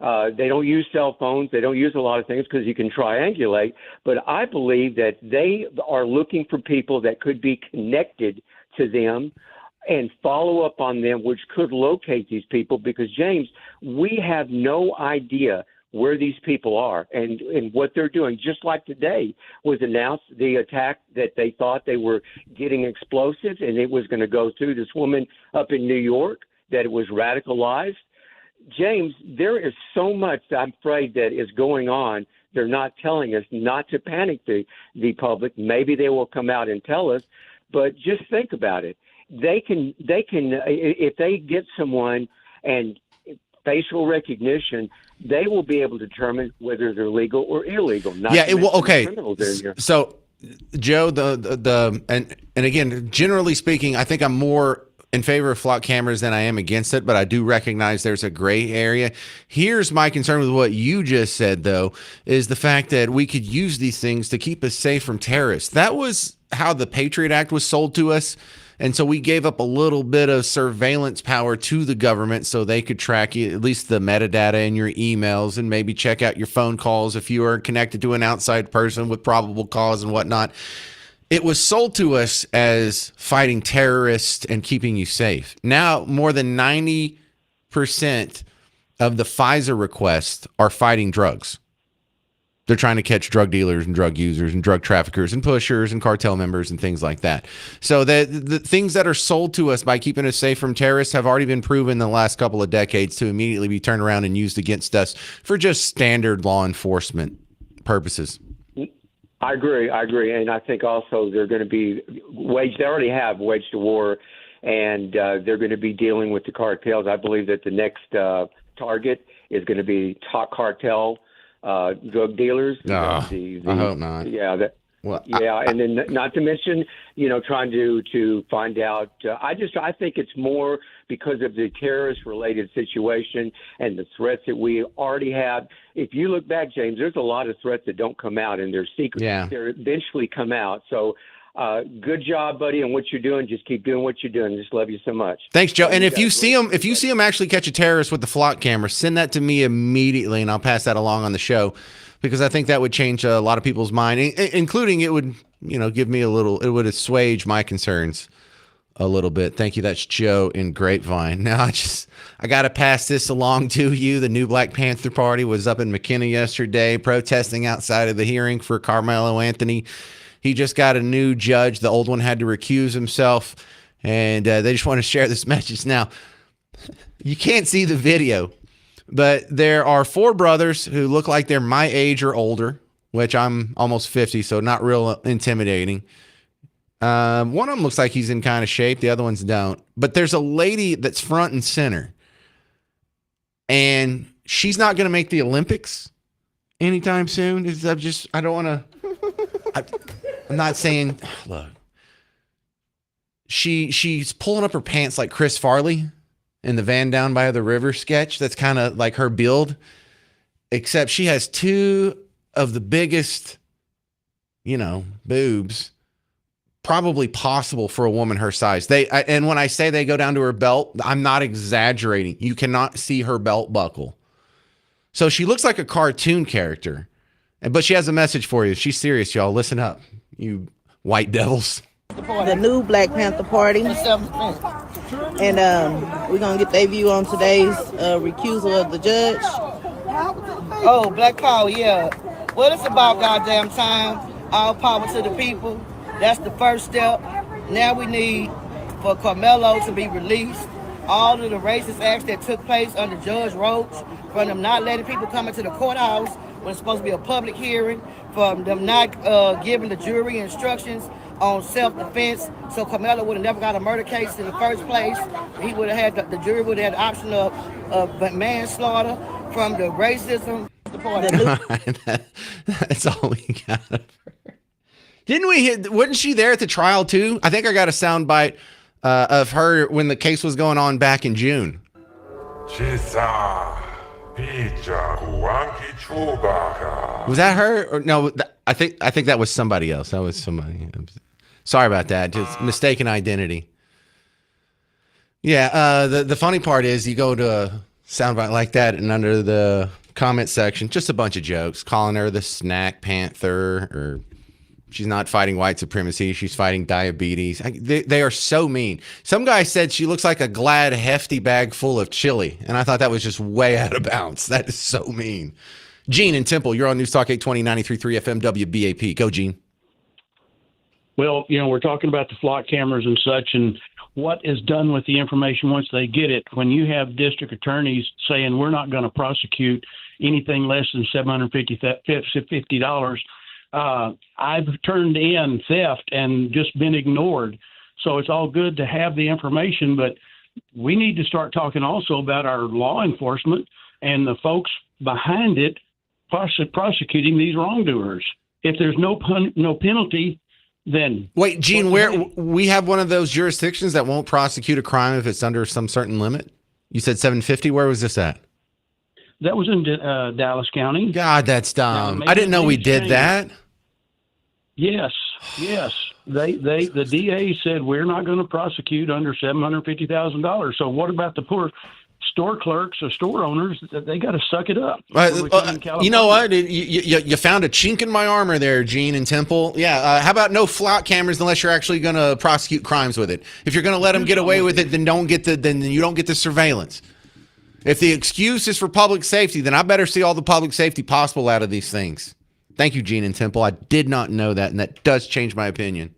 They don't use cell phones. They don't use a lot of things because you can triangulate. But I believe that they are looking for people that could be connected to them and follow up on them, which could locate these people because, James, we have no idea where these people are and what they're doing. Just like today was announced the attack that they thought they were getting explosives and it was going to go through this woman up in New York, that it was radicalized. James, there is so much, I'm afraid, that is going on. They're not telling us not to panic the public. Maybe they will come out and tell us, but just think about it. They can if they get someone and facial recognition, they will be able to determine whether they're legal or illegal. Okay. So, Joe, and again, generally speaking, I think I'm more in favor of flock cameras than I am against it, but I do recognize there's a gray area. Here's my concern with what you just said, though, is the fact that we could use these things to keep us safe from terrorists. That was how the Patriot Act was sold to us. And so we gave up a little bit of surveillance power to the government so they could track you, at least the metadata in your emails, and maybe check out your phone calls if you are connected to an outside person with probable cause and whatnot. It was sold to us as fighting terrorists and keeping you safe. Now, more than 90% of the FISA requests are fighting drugs. They're trying to catch drug dealers and drug users and drug traffickers and pushers and cartel members and things like that. So the things that are sold to us by keeping us safe from terrorists have already been proven in the last couple of decades to immediately be turned around and used against us for just standard law enforcement purposes. I agree. And I think also they're going to be they already have waged a war, and they're going to be dealing with the cartels. I believe that the next target is going to be top cartel drug dealers. I hope not. Yeah. And then not to mention, trying to find out. I think it's more because of the terrorist-related situation and the threats that we already have. If you look back, James, there's a lot of threats that don't come out, and they're secret. Yeah. They eventually come out. So good job, buddy, on what you're doing. Just keep doing what you're doing. Just love you so much. Thanks, Joe. And if you see them actually catch a terrorist with the flock camera, send that to me immediately, and I'll pass that along on the show, because I think that would change a lot of people's mind, including it would, give me it would assuage my concerns a little bit. Thank you. That's Joe in Grapevine. Now I got to pass this along to you. The new Black Panther Party was up in McKinney yesterday protesting outside of the hearing for Karmelo Anthony. He just got a new judge. The old one had to recuse himself, and they just want to share this message now. You can't see the video, but there are 4 brothers who look like they're my age or older, which I'm almost 50, so not real intimidating. One of them looks like he's in kind of shape. The other ones don't. But there's a lady that's front and center, and she's not going to make the Olympics anytime soon. I don't want to. I'm not saying. Look, she's pulling up her pants like Chris Farley in the Van Down by the River sketch. That's kind of like her build, except she has 2 of the biggest, boobs probably possible for a woman her size. And when I say they go down to her belt, I'm not exaggerating. You cannot see her belt buckle. So she looks like a cartoon character, but she has a message for you. She's serious, y'all. Listen up, you white devils. The new Black Panther Party. And we're going to get their view on today's recusal of the judge. Oh, Black Power, yeah. Well, it's about goddamn time. All power to the people. That's the first step. Now we need for Karmelo to be released. All of the racist acts that took place under Judge Roach, from them not letting people come into the courthouse when it's supposed to be a public hearing, from them not giving the jury instructions on self-defense, so Karmelo would have never got a murder case in the first place. He would have had the jury would have had the option of manslaughter, from the racism. That's all we got of her. Didn't we? Wasn't she there at the trial too? I think I got a soundbite of her when the case was going on back in June. Was that her? Or no? I think that was somebody else. That was somebody. Sorry about that. Just mistaken identity. Yeah. The funny part is you go to a soundbite like that, and under the comment section, just a bunch of jokes, calling her the snack panther, or she's not fighting white supremacy, she's fighting diabetes. They are so mean. Some guy said she looks like a Glad hefty bag full of chili, and I thought that was just way out of bounds. That is so mean. Gene in Temple, you're on News Talk 820 93.3 FM WBAP. Go, Gene. Well, we're talking about the flock cameras and such, and what is done with the information once they get it. When you have district attorneys saying we're not going to prosecute anything less than $750, I've turned in theft and just been ignored. So it's all good to have the information, but we need to start talking also about our law enforcement and the folks behind it prosecuting these wrongdoers. If there's no penalty, then wait, Gene, where we have one of those jurisdictions that won't prosecute a crime if it's under some certain limit. You said 750. Where was this at? That was in Dallas County. God, that's dumb. I didn't know we did that. Yes. The DA said we're not going to prosecute under $750,000. So what about the poor store clerks or store owners? They got to suck it up. You know what? You found a chink in my armor there, Gene and Temple. Yeah. How about no flock cameras unless you're actually going to prosecute crimes with it? If you're going to let them get away with it, then you don't get the surveillance. If the excuse is for public safety, then I better see all the public safety possible out of these things. Thank you, Gene and Temple. I did not know that, and that does change my opinion.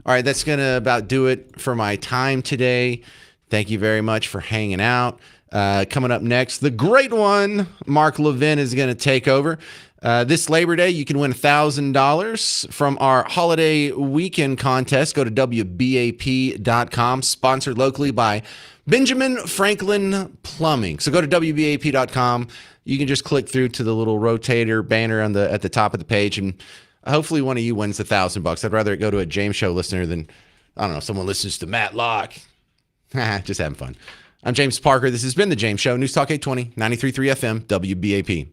All right, that's going to about do it for my time today. Thank you very much for hanging out. Coming up next, the great one, Mark Levin, is going to take over. This Labor Day, you can win $1,000 from our holiday weekend contest. Go to WBAP.com, sponsored locally by Benjamin Franklin Plumbing. So go to WBAP.com. You can just click through to the little rotator banner at the top of the page, and hopefully one of you wins $1,000. I'd rather it go to a James Show listener than, I don't know, someone listens to Matt Locke. Just having fun. I'm James Parker. This has been The James Show. News Talk 820, 93.3 FM, WBAP.